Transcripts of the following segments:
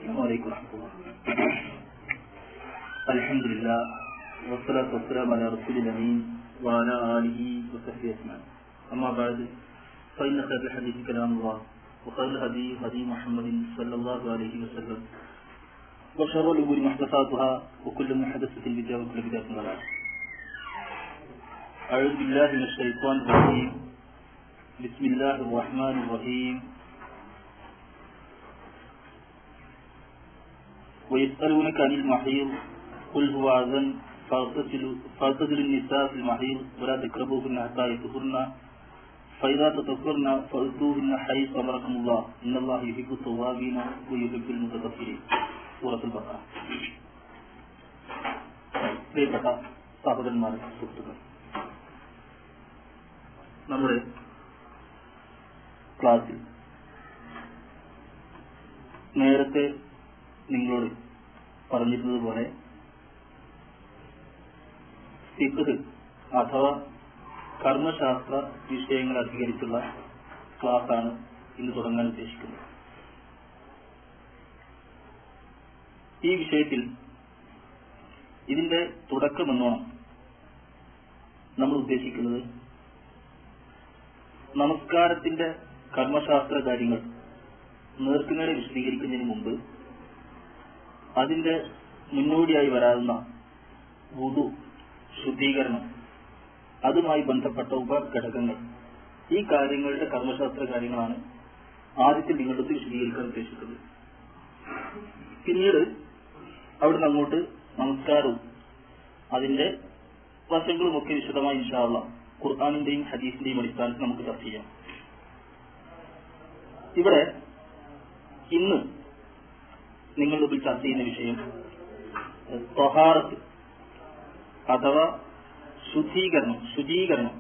السلام عليكم ورحمة الله. الحمد لله والصلاة والسلام على رسول الأمين وعلى آله وصحبه أجمعين. أما بعد فإن خير الحديث كلام الله وخير الهدي هدي محمد صلى الله عليه وسلم وشر الأمور محدثاتها وكل محدثة بدعة وكل بدعة ضلالة. أعوذ بالله من الشيطان الرجيم. بسم الله الرحمن الرحيم. ويسألونك عن المحيض قل هو أذى فاعتزلوا النساء في المحيض ولا تقربوهن حتى يطهرن فإذا تطهرن فأتوهن حيث أمركم الله إن الله يحب التوابين ويحب المتطهرين. സൂറത്തുൽ البقرة. പ്രിയപ്പെട്ട സഹോദരന്മാരെ, സുഹൃത്തുക്കൾ, നമ്മുടെ ക്ലാസ്സിൽ നേരത്തെ നിങ്ങളോട് പറഞ്ഞിരുന്നതുപോലെ ഫിഖ് അഥവാ കർമ്മശാസ്ത്ര വിഷയങ്ങൾ അധികരിച്ചുള്ള ക്ലാസ്സാണ് ഇന്ന് തുടങ്ങാൻ ഉദ്ദേശിക്കുന്നത്. ഈ വിഷയത്തിൽ ഇതിന്റെ തുടക്കമെന്നോണം നമ്മൾ ഉദ്ദേശിക്കുന്നത് നമസ്കാരത്തിന്റെ കർമ്മശാസ്ത്ര കാര്യങ്ങൾ നേർക്കുനേരെ വിശദീകരിക്കുന്നതിന് മുമ്പ് അതിന്റെ മുന്നോടിയായി വരാവുന്ന വുദു, ശുദ്ധീകരണം, അതുമായി ബന്ധപ്പെട്ട ഉപഘടകങ്ങൾ, ഈ കാര്യങ്ങളുടെ കർമ്മശാസ്ത്ര കാര്യങ്ങളാണ് ആദ്യത്തിൽ നിങ്ങളുടെ വിശദീകരിക്കാൻ ഉദ്ദേശിക്കുന്നത്. പിന്നീട് അവിടുന്ന് അങ്ങോട്ട് നമസ്കാരവും അതിന്റെ വശങ്ങളുമൊക്കെ വിശദമായി ഇൻഷാ അല്ലാഹ് ഖുർആനിന്റെയും ഹദീസിന്റെയും അടിസ്ഥാനത്തിൽ നമുക്ക് ചർച്ച ചെയ്യാം. ഇവിടെ ഇന്ന് നിങ്ങളുടെ മുമ്പിൽ ചർച്ച ചെയ്യുന്ന വിഷയം ത്വഹാറത്ത് അഥവാ ശുചീകരണം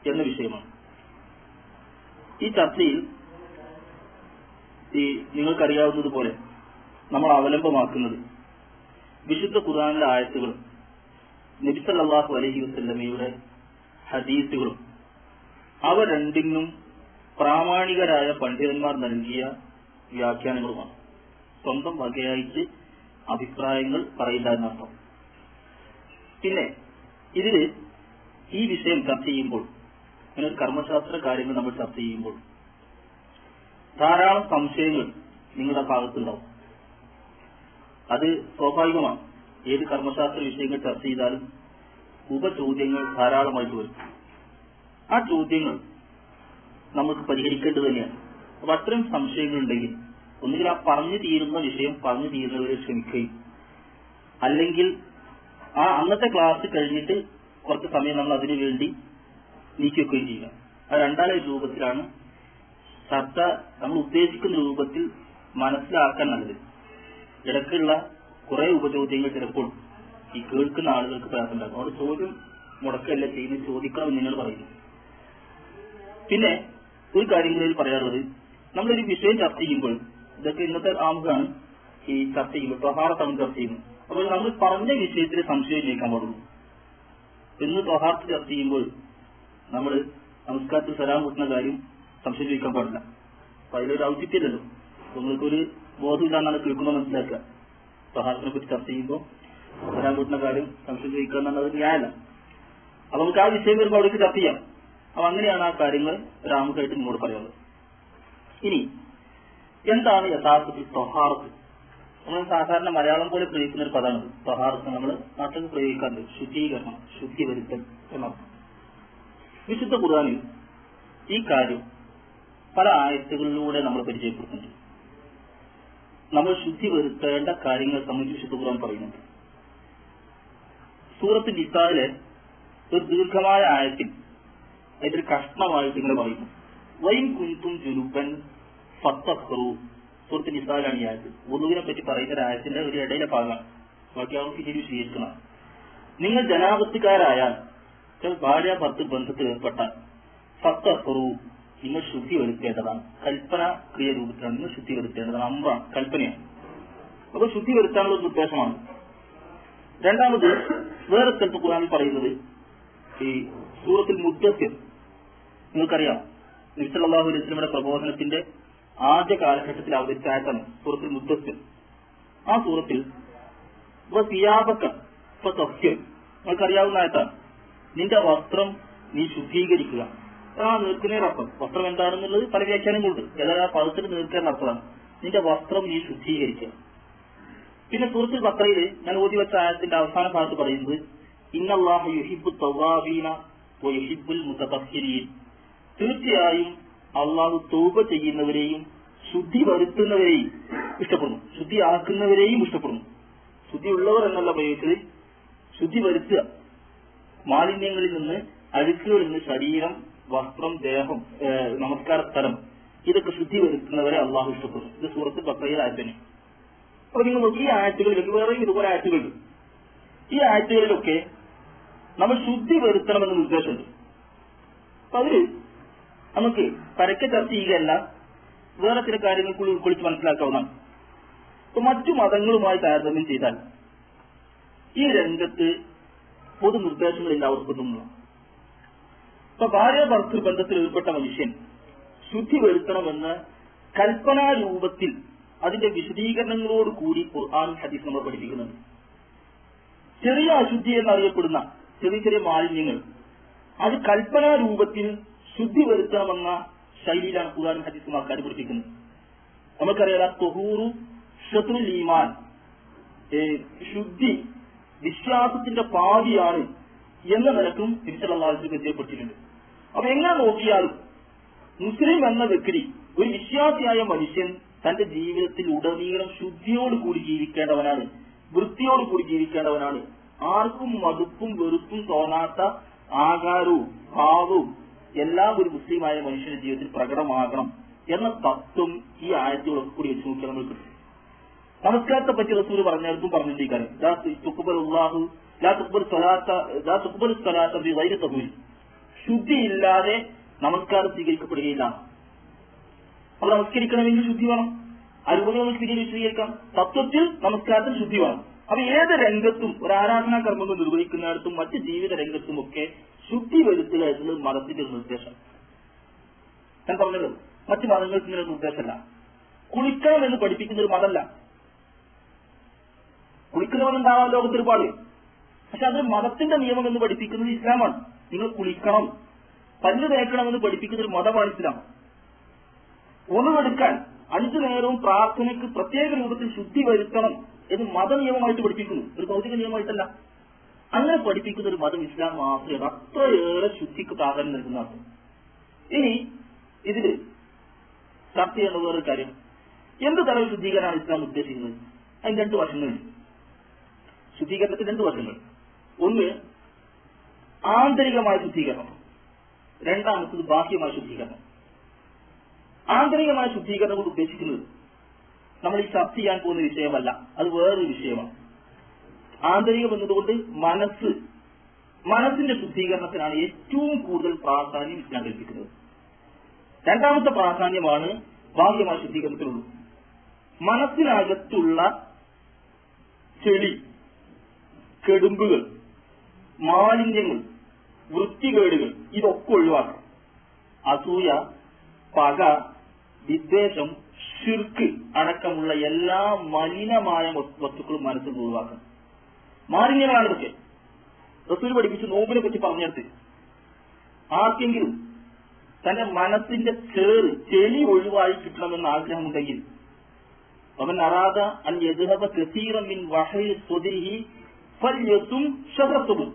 എന്ന വിഷയമാണ്. ഈ ചർച്ചയിൽ നിങ്ങൾക്കറിയാവുന്നതുപോലെ നമ്മൾ അവലംബമാക്കുന്നത് വിശുദ്ധ ഖുർആനിലെ ആയത്തുകളും നബി സല്ലല്ലാഹു അലൈഹി വസല്ലമയുടെ ഹദീസുകളും അവ രണ്ടിനും പ്രാമാണികരായ പണ്ഡിതന്മാർ നൽകിയ വ്യാഖ്യാനങ്ങളുമാണ്. സ്വന്തം വകയായിട്ട് അഭിപ്രായങ്ങൾ പറയില്ല എന്നർത്ഥം. പിന്നെ ഇതില് ഈ വിഷയം ചർച്ച ചെയ്യുമ്പോൾ, അങ്ങനെ കർമ്മശാസ്ത്ര കാര്യങ്ങൾ നമ്മൾ ചർച്ച ചെയ്യുമ്പോൾ ധാരാളം സംശയങ്ങൾ നിങ്ങളുടെ ഭാഗത്തുണ്ടാവും. അത് സ്വാഭാവികമാണ്. ഏത് കർമ്മശാസ്ത്ര വിഷയങ്ങൾ ചർച്ച ചെയ്താലും ഉപചോദ്യങ്ങൾ ധാരാളമായിട്ട് വരും. ആ ചോദ്യങ്ങൾ നമുക്ക് പരിഹരിക്കേണ്ടത് തന്നെയാണ്. അപ്പൊ അത്തരം സംശയങ്ങൾ ഉണ്ടെങ്കിൽ ഒന്നുകിൽ ആ പറഞ്ഞു തീരുന്ന വിഷയം പറഞ്ഞു തീരുന്നവരെ ക്ഷമിക്കുകയും, അല്ലെങ്കിൽ ആ അന്നത്തെ ക്ലാസ് കഴിഞ്ഞിട്ട് കുറച്ച് സമയം നമ്മൾ അതിനു വേണ്ടി നീക്കിവെക്കുകയും ചെയ്യുക. ആ രണ്ടാമത്തെ രൂപത്തിലാണ് ചർച്ച നമ്മൾ ഉദ്ദേശിക്കുന്ന രൂപത്തിൽ മനസ്സിലാക്കാൻ നല്ലത്. ഇടയ്ക്കുള്ള കുറെ ഉപചോദ്യങ്ങൾ ചിലപ്പോൾ ഈ കേൾക്കുന്ന ആളുകൾക്ക് പ്രയാസമുണ്ടാകും. അവിടെ ചോദ്യം മുടക്കല്ല ചെയ്യുന്നത്, ചോദിക്കാമെന്ന് നിങ്ങൾ പറയുന്നു. പിന്നെ ഒരു കാര്യം കൂടി പറയാറുള്ളത്, നമ്മളൊരു വിഷയം ചർച്ച ചെയ്യുമ്പോൾ, ഇതൊക്കെ ഇന്നത്തെ ആമുഖമാണ്, ഈ ചർച്ച ചെയ്യുമ്പോൾ ത്വഹാറത്താണ് ചർച്ച ചെയ്യുന്നത്. അപ്പോൾ നമ്മൾ പറഞ്ഞ വിഷയത്തിൽ സംശയം നീക്കാൻ പാടുള്ളൂ. ഇന്ന് ത്വഹാറത്ത് ചർച്ച ചെയ്യുമ്പോൾ നമ്മൾ നമസ്കാരത്തിൽ സലാം കൂട്ടുന്ന കാര്യം സംശയം ചോദിക്കാൻ പാടില്ല. അപ്പൊ അതിലൊരു ഔചിത്യല്ലല്ലോ. നിങ്ങൾക്കൊരു ബോധമില്ലാന്നാണ് കേൾക്കുന്നത് മനസ്സിലാക്കുക. ത്വഹാറത്തിനെ പറ്റി ചർച്ച ചെയ്യുമ്പോൾ സലാം കൂട്ടുന്ന കാര്യം സംശയം ചോദിക്കുക എന്നുള്ളത് ന്യായമല്ല. അപ്പൊ നമുക്ക് ആ വിഷയം വരുമ്പോൾ അവിടേക്ക് ചർച്ച ചെയ്യാം. അപ്പൊ അങ്ങനെയാണ് ആ കാര്യങ്ങൾ ഒരു ആമുഖമായിട്ട് നിങ്ങളോട് പറയാനുള്ളത്. ഇനി എന്താണ് യഥാർത്ഥത്തിൽ ത്വഹാറത്ത്? നമ്മൾ സാധാരണ മലയാളം പോലെ പ്രയോഗിക്കുന്ന ഒരു പദമാണ് ത്വഹാറത്ത്. നമ്മൾ നാട്ടിൽ പ്രയോഗിക്കാറുണ്ട് ശുചീകരണം, ശുദ്ധി വരുത്തൽ എന്നർത്ഥം. വിശുദ്ധ ഖുർആനിൽ ഈ കാര്യം പല ആയത്തുകളിലൂടെ നമ്മൾ പരിചയപ്പെടുത്തുന്നുണ്ട്. നമ്മൾ ശുദ്ധി വരുത്തേണ്ട കാര്യങ്ങളെ സംബന്ധിച്ച് വിശുദ്ധ ഖുർആൻ പറയുന്നുണ്ട്. സൂറത്ത് നിസായിലെ ഒരു ദീർഘമായ ആയത്തിൽ അതിന്റെ കഷ്ണമായിട്ട് ഇങ്ങനെ പറയുന്നു, വൈൻ കുന്തും ജുനുബൻ ഫത്തഖ്റു. സൂറത്ത് നിസായിലാണ് ഈ ആയത്ത്. വുദൂവിനെ പറ്റി പറയുന്ന ഒരു ആയത്തിന്റെ ഒരു ഇടയിലെ ഭാഗമാണ്. ബാക്കി അവർക്ക് ഇതിൽ വിശദീകരിക്കണം. നിങ്ങൾ ജനാപത്തുകാരായാൽ, ഭാര്യ ഭർത്തൃ ബന്ധത്തിൽ ഏർപ്പെട്ടാൽ, ഫത്തഖ്റു, നിങ്ങൾ ശുദ്ധി വരുത്തേണ്ടതാണ്. കൽപ്പന ക്രിയ രൂപത്തിലാണ് നിങ്ങൾ ശുദ്ധി വരുത്തേണ്ടതാണ്. അമ്രാണ്, കൽപ്പനയാണ്. അപ്പൊ ശുദ്ധി വരുത്താനുള്ള ഒരു ഉദ്ദേശമാണ്. രണ്ടാമത് വേറെ സ്ഥലത്ത് ഖുർആനിൽ പറയുന്നത് ഈ സൂറത്തുൽ മുദ്ദസ്സിർ, നിങ്ങൾക്കറിയാം നബി സല്ലല്ലാഹു അലൈഹി വസല്ലമയുടെ പ്രബോധനത്തിന്റെ ആദ്യ കാലഘട്ടത്തിൽ അവതരിച്ച ആയത്താണ് സൂറത്തുൽ മുദ്ദസ്സിർ. ആ സൂറത്തിൽ നിങ്ങൾക്കറിയാവുന്ന ആയത്താണ്, നിന്റെ വസ്ത്രം നീ ശുദ്ധീകരിക്കുക. നീർക്കുന്നതിനർത്ഥം വസ്ത്രം എന്താണെന്നുള്ളത് പല വ്യാഖ്യാനങ്ങളുണ്ട്. ഏതായാലും ആ പദത്തിന് നീർക്കുന്ന അർത്ഥമാണ് നിന്റെ വസ്ത്രം നീ ശുദ്ധീകരിക്കുക. പിന്നെ സൂറത്തുൽ ബഖറയിൽ ഞാൻ ഓതി വെച്ച ആയത്തിന്റെ അവസാന ഭാഗത്ത് പറയുന്നത് ഇന്നല്ലാഹു യുഹിബ്ബു തവ്വാബീന വയുഹിബ്ബുൽ മുതതഹ്ഹിരീൻ, തീർച്ചയായും അള്ളാഹു തൗബ ചെയ്യുന്നവരെയും ശുദ്ധി വരുത്തുന്നവരെയും ഇഷ്ടപ്പെടുന്നു, ശുദ്ധിയാക്കുന്നവരെയും ഇഷ്ടപ്പെടുന്നു. ശുദ്ധിയുള്ളവർ എന്നല്ല പ്രയോഗിച്ചത്, ശുദ്ധി വരുത്തുക. മാലിന്യങ്ങളിൽ നിന്ന്, അഴുക്കുകളിൽ നിന്ന് ശരീരം, വസ്ത്രം, ദേഹം, നമസ്കാര സ്ഥലം, ഇതൊക്കെ ശുദ്ധി വരുത്തുന്നവരെ അള്ളാഹു ഇഷ്ടപ്പെടുന്നു. ഇത് സൂറത്തുൽ ബഖറയിലെ ആയത്തിന്. അപ്പൊ നിങ്ങൾ നോക്കി, ഈ ആയത്തുകളിലൊക്കെ വേറെയും ഇതുപോലെ ആയത്തുകളുണ്ട്. ഈ ആയത്തുകളിലൊക്കെ നമ്മൾ ശുദ്ധി വരുത്തണമെന്ന നിർദ്ദേശമുണ്ട്. അപ്പൊ അതില് നമുക്ക് പരക്കെ ചർച്ച ചെയ്യുകയല്ല, വേറെ ചില കാര്യങ്ങൾക്കുള്ളിൽ ഉൾക്കൊള്ളിച്ച് മനസ്സിലാക്കാവുന്നതാണ്. ഇപ്പൊ മറ്റു മതങ്ങളുമായി താരതമ്യം ചെയ്താൽ ഈ രംഗത്ത് പൊതു നിർദ്ദേശങ്ങൾ എല്ലാവർക്കും. ഇപ്പൊ ഭാര്യ ഭർത്തൃ ബന്ധത്തിൽ ഏർപ്പെട്ട മനുഷ്യൻ ശുദ്ധി വരുത്തണമെന്ന് കൽപ്പനാരൂപത്തിൽ അതിന്റെ വിശദീകരണങ്ങളോട് കൂടി ഖുർആനും ഹദീസും നമ്മൾ പഠിപ്പിക്കുന്നുണ്ട്. ചെറിയ അശുദ്ധി എന്നറിയപ്പെടുന്ന ചെറിയ ചെറിയ മാലിന്യങ്ങൾ അത് കൽപ്പനാരൂപത്തിൽ ശുദ്ധി വരുത്തണമെന്ന ശൈലിയിലാണ് ഖുർആനും ഹദീസും ആൾക്കാർ പഠിപ്പിക്കുന്നത്. നമുക്കറിയാം തൊഹൂറു ഷത്റുൽ ഈമാൻ, ശുദ്ധി വിശ്വാസത്തിന്റെ പാതിയാണ് എന്ന നിലക്കും നബി സല്ലല്ലാഹു അലൈഹി വസല്ലം പരിചയപ്പെട്ടിട്ടുണ്ട്. അപ്പൊ എങ്ങനെ നോക്കിയാലും മുസ്ലിം എന്ന വ്യക്തി, ഒരു വിശ്വാസിയായ മനുഷ്യൻ തന്റെ ജീവിതത്തിൽ ഉടനീളം ശുദ്ധിയോടുകൂടി ജീവിക്കേണ്ടവനാണ്, വൃത്തിയോടുകൂടി ജീവിക്കേണ്ടവനാണ്. ആർക്കും മടുപ്പും വെറുപ്പും തോന്നാത്ത ആകാരവും ഭാവവും എല്ലാം ഒരു മുസ്ലിമായ മനുഷ്യന്റെ ജീവിതത്തിൽ പ്രകടമാകണം എന്ന തത്വം ഈ ആയത്തുകളൊക്കെ കൂടി വെച്ച് നോക്കിയാൽ നമ്മൾ കിട്ടും. നമസ്കാരത്തെ പറ്റി റസൂൽ പറഞ്ഞിടത്തും പറഞ്ഞിരിക്കാനും ശുദ്ധിയില്ലാതെ നമസ്കാരം സ്വീകരിക്കപ്പെടുകയില്ല. അപ്പൊ നമസ്കരിക്കണമെങ്കിൽ ശുദ്ധി വേണം. അരുപതികൾ സ്വീകരിക്കാം. തത്വത്തിൽ നമസ്കാരത്തിൽ ശുദ്ധി വേണം. അപ്പൊ ഏത് രംഗത്തും ഒരു ആരാധനാ കർമ്മങ്ങൾ നിർവഹിക്കുന്നിടത്തും മറ്റ് ജീവിത രംഗത്തുമൊക്കെ ശുദ്ധി വരുത്തുക എന്നത് മതത്തിന്റെ ഒരു നിർദ്ദേശം. ഞാൻ പറഞ്ഞത് മറ്റു മതങ്ങൾക്ക് ഇങ്ങനെ നിർദ്ദേശമല്ല. കുളിക്കണം എന്ന് പഠിപ്പിക്കുന്ന ഒരു മതമല്ല. കുളിക്കുന്നവരുണ്ടാവാൻ ലോകത്ത് ഒരുപാട്, പക്ഷെ അതൊരു മതത്തിന്റെ നിയമം എന്ന് പഠിപ്പിക്കുന്നത് ഇസ്ലാമാണ്. നിങ്ങൾ കുളിക്കണം, പല്ല് തേക്കണമെന്ന് പഠിപ്പിക്കുന്ന ഒരു മതമാണ് ഇസ്ലാം. ഒന്നുമെടുക്കാൻ 5 നേരവും പ്രാർത്ഥനയ്ക്ക് പ്രത്യേക രൂപത്തിൽ ശുദ്ധി വരുത്തണം എന്ന് മതനിയമമായിട്ട് പഠിപ്പിക്കുന്നു, ഒരു ഭൗതിക നിയമമായിട്ടല്ല. അങ്ങനെ പഠിപ്പിക്കുന്ന ഒരു മതം ഇസ്ലാം മാത്രമാണ്. അത്രയേറെ ശുദ്ധിക്ക് പ്രാധാന്യം നൽകുന്ന അർത്ഥം. ഇനി ഇതില് ചർച്ച ചെയ്യുന്ന വേറൊരു കാര്യം, എന്ത് തരം ശുദ്ധീകരണമാണ് ഇസ്ലാം ഉദ്ദേശിക്കുന്നത്? അതിന് 2 വശങ്ങളുണ്ട്. ശുദ്ധീകരണത്തിന് 2 വശങ്ങൾ. ഒന്ന് ആന്തരികമായ ശുദ്ധീകരണം, രണ്ടാമത്തത് ബാഹ്യമായ ശുദ്ധീകരണം. ആന്തരികമായ ശുദ്ധീകരണം കൊണ്ട് ഉദ്ദേശിക്കുന്നത് നമ്മൾ ഈ ചർച്ച ചെയ്യാൻ പോകുന്ന വിഷയമല്ല, അത് വേറൊരു വിഷയമാണ്. ആന്തരികം എന്നതുകൊണ്ട് മനസ്സിന്റെ ശുദ്ധീകരണത്തിനാണ് ഏറ്റവും കൂടുതൽ പ്രാധാന്യം ഇസ്ലാം കൽപ്പിക്കുന്നത്. രണ്ടാമത്തെ പ്രാധാന്യമാണ് ബാഹ്യമായ ശുദ്ധീകരണത്തിനുള്ളൂ. മനസ്സിനകത്തുള്ള ചെളി, കെടുമ്പുകൾ, മാലിന്യങ്ങൾ, വൃത്തികേടുകൾ ഇതൊക്കെ ഒഴിവാക്കണം. അസൂയ, പക, വിദ്വേഷം, ശിർക്ക് അടക്കമുള്ള എല്ലാ മലിനമായ വസ്തുക്കളും മനസ്സിൽ ഒഴിവാക്കണം. മാലിന്യങ്ങളാണ് ഇതൊക്കെ. റസൂൽ പഠിപ്പിച്ച് നോമ്പിനെ പറ്റി പറഞ്ഞെടുത്ത് ആർക്കെങ്കിലും തന്റെ മനസ്സിന്റെ ചെളി ഒഴിവായി കിട്ടണമെന്ന് ആഗ്രഹമുണ്ടെങ്കിൽ അവൻ അറാദ അൻ യദ്ഹബ കസീറൻ മിൻ വഹി സ്വദിഹി ഫൽയസും ശഹറത്തുഹു,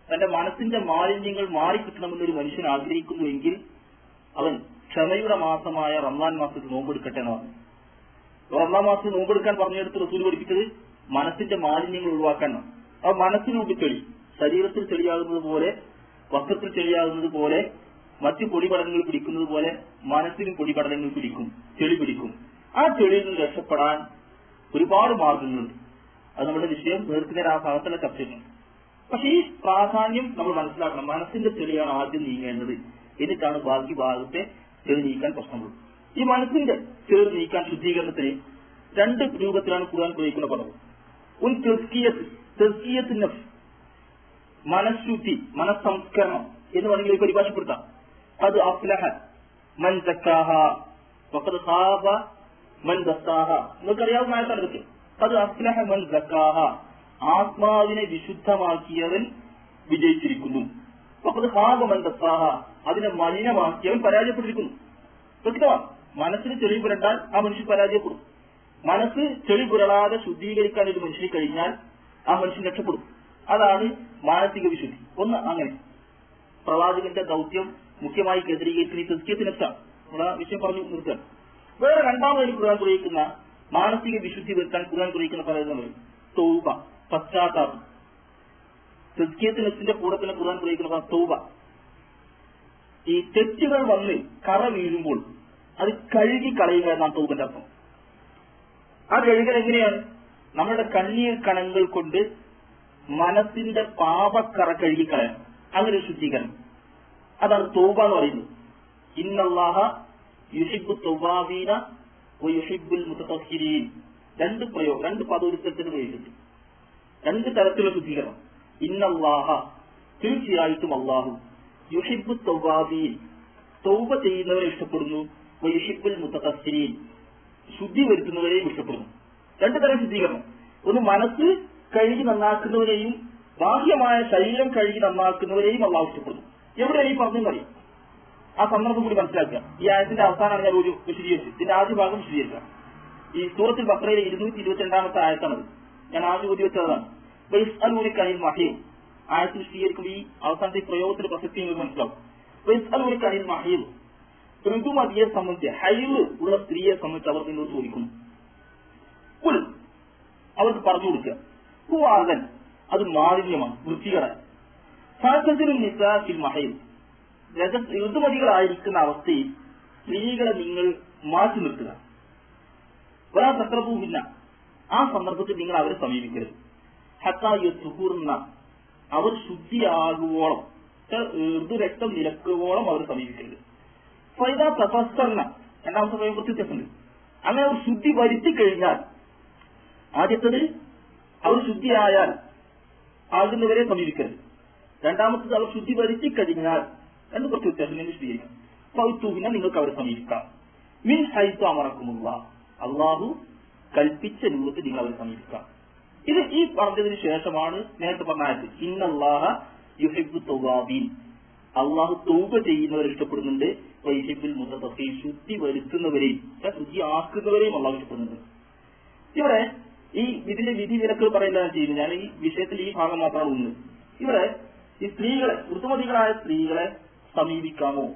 തന്റെ മനസ്സിന്റെ മാലിന്യങ്ങൾ മാറിക്കിട്ടണമെന്നൊരു മനുഷ്യൻ ആഗ്രഹിക്കുന്നുവെങ്കിൽ അവൻ ക്ഷമയുടെ മാസമായ റമദാൻ മാസത്തിൽ നോമ്പെടുക്കട്ടെ എന്ന് പറഞ്ഞു. റമദാൻ മാസത്തിൽ നോമ്പെടുക്കാൻ പറഞ്ഞെടുത്ത് റസൂൽ പഠിപ്പിച്ചത് മനസ്സിന്റെ മാലിന്യങ്ങൾ ഒഴിവാക്കണം. ആ മനസ്സിനുള്ളിൽ ചെളി, ശരീരത്തിൽ ചെളിയാകുന്നത് പോലെ, വസ്ത്രത്തിൽ ചെളിയാകുന്നത് പോലെ, മറ്റു പൊടിപടലങ്ങൾ പിടിക്കുന്നത് പോലെ മനസ്സിനും പൊടിപടലങ്ങൾ പിടിക്കും, ചെളി പിടിക്കും. ആ ചെളിയിൽ നിന്ന് രക്ഷപ്പെടാൻ ഒരുപാട് മാർഗങ്ങളുണ്ട്. അത് നമ്മുടെ വിഷയം നേർക്കുന്നേരം ആ ഭാഗത്തുള്ള ചർച്ച ചെയ്യുന്നു. പക്ഷെ ഈ പ്രാധാന്യം നമ്മൾ മനസ്സിലാക്കണം. മനസ്സിന്റെ ചെളിയാണ് ആദ്യം നീങ്ങേണ്ടത്, എന്നിട്ടാണ് ബാക്കി ഭാഗത്തെ ചെളി നീക്കാൻ പ്രശ്നമുള്ളൂ. ഈ മനസ്സിന്റെ ചെളി നീക്കാൻ ശുദ്ധീകരണത്തിന് 2 രൂപത്തിലാണ് ഖുർആൻ പ്രയോഗിക്കുന്ന പദം. തസ്കിയത്ത് നഫ്സ്, മനഃശുദ്ധി, മനസ്സംസ്കരണം എന്ന് വേണമെങ്കിൽ പരിഭാഷപ്പെടുത്താം. അത് അഫ്ലഹ മൻ സക്കാഹ വഖദ് ഖാബ മൻ ദസ്സാഹ, നിങ്ങൾക്കറിയാവുന്ന ആയത്താണ് ഇതൊക്കെ. അത് അസ്ലഹ മൻ സക്കാഹ, ആത്മാവിനെ വിശുദ്ധമാക്കിയവൻ വിജയിച്ചിരിക്കുന്നു. അത് ഹാബ മൻ ദസ്സാഹ, അതിനെ മലിനമാക്കിയവൻ പരാജയപ്പെട്ടിരിക്കുന്നു. വ്യക്തമാണ്. മനസ്സിന് ചെളി പുരണ്ടാൽ ആ മനുഷ്യൻ പരാജയപ്പെടും. മനസ്സ് ചെളി പുരളാതെ ശുദ്ധീകരിക്കാൻ ഒരു മനുഷ്യന് കഴിഞ്ഞാൽ ആ മനുഷ്യൻ രക്ഷപ്പെടും. അതാണ് മാനസിക വിശുദ്ധി. ഒന്ന് അങ്ങനെ പ്രവാചകന്റെ ദൗത്യം മുഖ്യമായി കേന്ദ്രീകരിക്കുന്ന ഈ തസ്കിയത്ത് നഫ്സാണ്. നമ്മുടെ വിഷയം പറഞ്ഞു നിർത്താൻ. വേറെ രണ്ടാമതായി ഖുർആൻ കുറിയിക്കുന്ന മാനസിക വിശുദ്ധി വരുത്താൻ ഖുർആൻ കുറിയിക്കുന്ന പറയുന്നത് തൗബ, പശ്ചാത്താപം. തസ്കിയത്ത് നഫ്സിന്റെ കൂടെ തന്നെ ഖുർആൻ കുറിയിക്കുന്ന തൗബ. ഈ തെറ്റുകൾ വന്ന് കറ വീഴുമ്പോൾ അത് കഴുകി കളയുക എന്നാണ് തൗബന്റെ അർത്ഥം. ആ കഴുകൽ എങ്ങനെയാണ്? നമ്മുടെ കണ്ണീർ കണങ്ങൾ കൊണ്ട് മനസ്സിന്റെ പാപക്കറ കഴുകിക്കളയാം. അങ്ങനെ ഒരു ശുദ്ധീകരണം. അതാണ് തൗബ എന്ന് പറയുന്നത്. ഇന്നല്ലാഹ യുഹിബ്ബു തൗവാബീന വയുഹിബ്ബുൽ മുതതഹ്ഹിരീൻ. രണ്ട് പദോരുത്തത്തിന് പ്രയോഗിച്ചിട്ടുണ്ട്. രണ്ട് തരത്തിലുള്ള ശുദ്ധീകരണം. ഇന്നല്ലാഹ, തീർച്ചയായിട്ടും അല്ലാഹു, യുഹിബ്ബു തൗവാബീൻ, തൗബ ചെയ്യുന്നവരെ ഇഷ്ടപ്പെടുന്നു, വയുഹിബ്ബുൽ മുതതഹ്ഹിരീൻ, ശുദ്ധി വരുത്തുന്നവരെയും ഇഷ്ടപ്പെടുന്നു. രണ്ടു തരം ശുദ്ധീകരണം. ഒന്ന് മനസ്സ് കഴുകി നന്നാക്കുന്നവരെയും ബാഹ്യമായ ശരീരം കഴുകി നന്നാക്കുന്നവരെയും അള്ളാഹു ഇഷ്ടപ്പെടുന്നു. എവിടെയാണ് ഈ പറഞ്ഞെന്നറിയും. ആ സന്ദർഭം കൂടി മനസ്സിലാക്കുക. ഈ ആയത്തിന്റെ അവസാനമാണ് ഞാൻ ഒരു വിശദീകരിച്ചത്. ഇതിന്റെ ആദ്യ ഭാഗം വിശദീകരിക്കാം. ഈ സൂറത്തുൽ ബഖറയിലെ 222 ആയത്താണത്. ഞാൻ ആദ്യം ഓതി വെച്ചതാണ്. വയസ്അലൂനക മഹീദ്. ആയത്ത് വിശദീകരിക്കുമ്പോൾ ഈ അവസാനത്തെ പ്രയോഗത്തിന്റെ പ്രസക്തി നിങ്ങൾക്ക് മനസ്സിലാവും. വയസ്അലൂനക മഹീദ്, ഋതുമതിയെ സംബന്ധിച്ച്, ഹൈല് ഉള്ള സ്ത്രീയെ സംബന്ധിച്ച് അവർ നിന്നോട് ചോദിക്കുന്നു. അവർക്ക് പറഞ്ഞു കൊടുക്കുക. ഹുവാദൻ, അത് മാലിന്യമാണ്, വൃത്തികേടാണ്. ഋതുമതികളായിരിക്കുന്ന അവസ്ഥയിൽ സ്ത്രീകളെ നിങ്ങൾ മാറ്റി നിർത്തുക. ഒരാ തക്രപൂവില്ല, ആ സന്ദർഭത്തിൽ നിങ്ങൾ അവരെ സമീപിക്കരുത്. ഹത്തായുർന്ന, അവർ ശുദ്ധിയാകുവോളം, ഋതുരക്തം നിലക്കുവോളം അവർ സമീപിക്കരുത്. ഫൈദ തഫസ്സർന, രണ്ടാമത്തെ പ്രയോഗം കുറച്ച് വ്യത്യാസമുണ്ട്. അങ്ങനെ അവർ ശുദ്ധി വരുത്തി കഴിഞ്ഞാൽ, ആദ്യത്തത് അവർ ശുദ്ധിയായാൽ ആകുന്നവരെ സമീപിക്കരുത്. രണ്ടാമത്തത് അവർ ശുദ്ധി വരുത്തി കഴിഞ്ഞാൽ, എന്ന് കുറച്ച് വ്യത്യാസം ഞാൻ വിശദീകരിക്കാം. ഫൗത്തുവിനെ നിങ്ങൾക്ക് അവരെ സമീപിക്കാം. മിൻ ഹൈത്തു അമറക്കുമുള്ള, അള്ളാഹു കൽപ്പിച്ച രൂപത്തിൽ നിങ്ങൾ അവരെ സമീപിക്കാം. ഇത് ഈ പറഞ്ഞതിന് ശേഷമാണ് നേരത്തെ പറഞ്ഞ ആയത് ഇന്നല്ലാഹ യുഹിബ്ബു തൗവാബീൻ, അള്ളാഹു തൗബ ചെയ്യുന്നവരെ ഇഷ്ടപ്പെടുന്നുണ്ട്. വയുഹിബ്ബുൽ മുതതഹ്ഹിരീൻ, ശുദ്ധി വരുത്തുന്നവരെയും ശുദ്ധി ആക്കുന്നവരെയും അള്ളാഹു ഇഷ്ടപ്പെടുന്നുണ്ട്. ഇവിടെ ഈ ഇതിന്റെ വിധി വിലക്കുകൾ പറയില്ല ചെയ്യുന്നത്. ഞാൻ ഈ വിഷയത്തിൽ ഈ ഭാഗം മാത്രമാണ് ഉള്ളത്. ഇവിടെ ഈ സ്ത്രീകളെ, ഋതുമതികളായ സ്ത്രീകളെ സമീപിക്കാമോ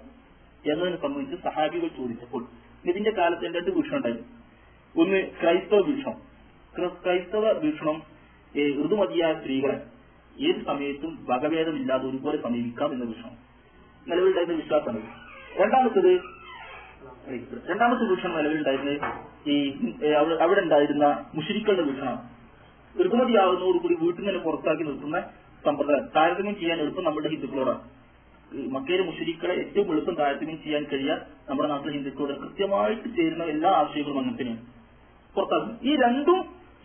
എന്നതിനെ സംബന്ധിച്ച് സഹാബികൾ ചോദിച്ചപ്പോൾ ഇതിന്റെ കാലത്ത് രണ്ട് വീക്ഷണം ഉണ്ടായിരുന്നു. ഒന്ന് ക്രൈസ്തവ വീക്ഷണം. ക്രൈസ്തവ വീക്ഷണം ഋതുമതിയായ സ്ത്രീകളെ ഏത് സമയത്തും വകഭേദമില്ലാതെ ഒരുപോലെ സമീപിക്കാം എന്ന വീക്ഷണം നിലവിലുണ്ടായിരുന്ന വിശ്വാസമാണ്. രണ്ടാമത്തെ വീക്ഷണം നിലവിലുണ്ടായിരുന്നത് ഈ അവിടെ ഉണ്ടായിരുന്ന മുശ്രിക്കുകളുടെ വീക്ഷണമാണ്. ഋതുമതിയാകുന്നതോടുകൂടി വീട്ടിൽ നിന്ന് പുറത്താക്കി നിർത്തുന്ന സമ്പ്രദായം താരതമ്യം ചെയ്യാൻ എളുപ്പം നമ്മുടെ ഹിന്ദുക്കളോടാണ്. മക്കയിലെ മുശ്രിക്കുകളെ ഏറ്റവും എളുപ്പം താരതമ്യം ചെയ്യാൻ കഴിയാൻ നമ്മുടെ നാട്ടിലെ ഹിന്ദുക്കളോട് കൃത്യമായിട്ട് ചേരുന്ന എല്ലാ ആശയങ്ങളും അങ്ങനെ തന്നെയാണ് പുറത്താക്കും. ഈ രണ്ടും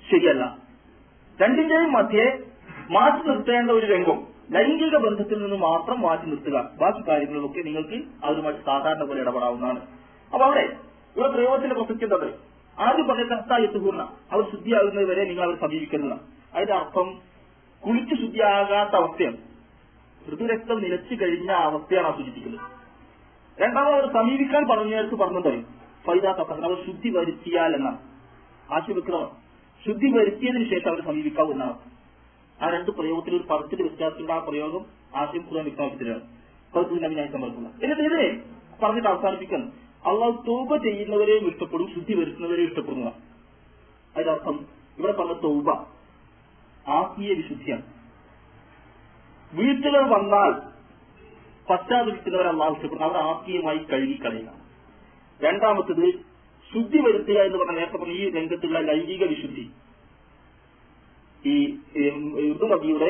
ശരിയല്ല. രണ്ടിന്റെയും മധ്യേ മാറ്റി നിർത്തേണ്ട ഒരു രംഗം ലൈംഗിക ബന്ധത്തിൽ നിന്ന് മാത്രം മാറ്റി നിർത്തുക. ബാക്കി കാര്യങ്ങളിലൊക്കെ നിങ്ങൾക്ക് അവരുമായിട്ട് സാധാരണ പോലെ ഇടപെടാവുന്നതാണ്. അപ്പൊ അവിടെ ഇവിടെ പ്രയോഗത്തിന്റെ പ്രസക്തി എന്താ? ആദ്യം പറഞ്ഞ കർത്തായത്തുപൂർണ്ണ, അവർ ശുദ്ധിയാകുന്നത് വരെ നിങ്ങൾ അവർ സമീപിക്കുന്നതാണ്. അതിന്റെ അർത്ഥം കുളിച്ച് ശുദ്ധിയാകാത്ത അവസ്ഥയാണ്. ഋതുരക്തം നിലച്ചു കഴിഞ്ഞ അവസ്ഥയാണ് ആ സൂചിപ്പിക്കുന്നത്. രണ്ടാമത് അവർ സമീപിക്കാൻ പറഞ്ഞെടുത്ത് പറഞ്ഞത് ഫൈദാത്ത, അവർ ശുദ്ധി വരുത്തിയാൽ എന്നാണ്. ആശുപത്രികളാണ് ശുദ്ധി വരുത്തിയതിനു ശേഷം അവർ സമീപിക്കാവൂ എന്നാണ്. ആ രണ്ട് പ്രയോഗത്തിൽ ഒരു പദത്തിൽ വ്യത്യാസത്തിന്റെ ആ പ്രയോഗം ആശയം കൂടുതൽ വ്യക്തമാക്കിത്തരാണ്. പദത്തിനായി സമർപ്പിക്കുക. എന്നിട്ട് ഇതിനെ പറഞ്ഞിട്ട് അവസാനിപ്പിക്കുന്നു. അള്ളാഹു തൗബ ചെയ്യുന്നവരെയും ഇഷ്ടപ്പെടും, ശുദ്ധി വരുത്തുന്നവരെയും ഇഷ്ടപ്പെടുന്നതാണ്. അതിനർത്ഥം ഇവിടെ പറഞ്ഞ തൗബ ആത്മീയ വിശുദ്ധിയാണ്. വീഴ്ചകൾ വന്നാൽ പശ്ചാത്തപിക്കുന്നവരെ അള്ളാഹു ഇഷ്ടപ്പെടുന്നു, അവർ ആത്മീയമായി കഴുകിക്കളയുക. രണ്ടാമത്തത് ശുദ്ധി വരുത്തുക എന്ന് പറഞ്ഞ നേരത്തെ പറഞ്ഞ ഈ രംഗത്തുള്ള ലൈംഗിക വിശുദ്ധി, ഈ ഋതുമതിയുടെ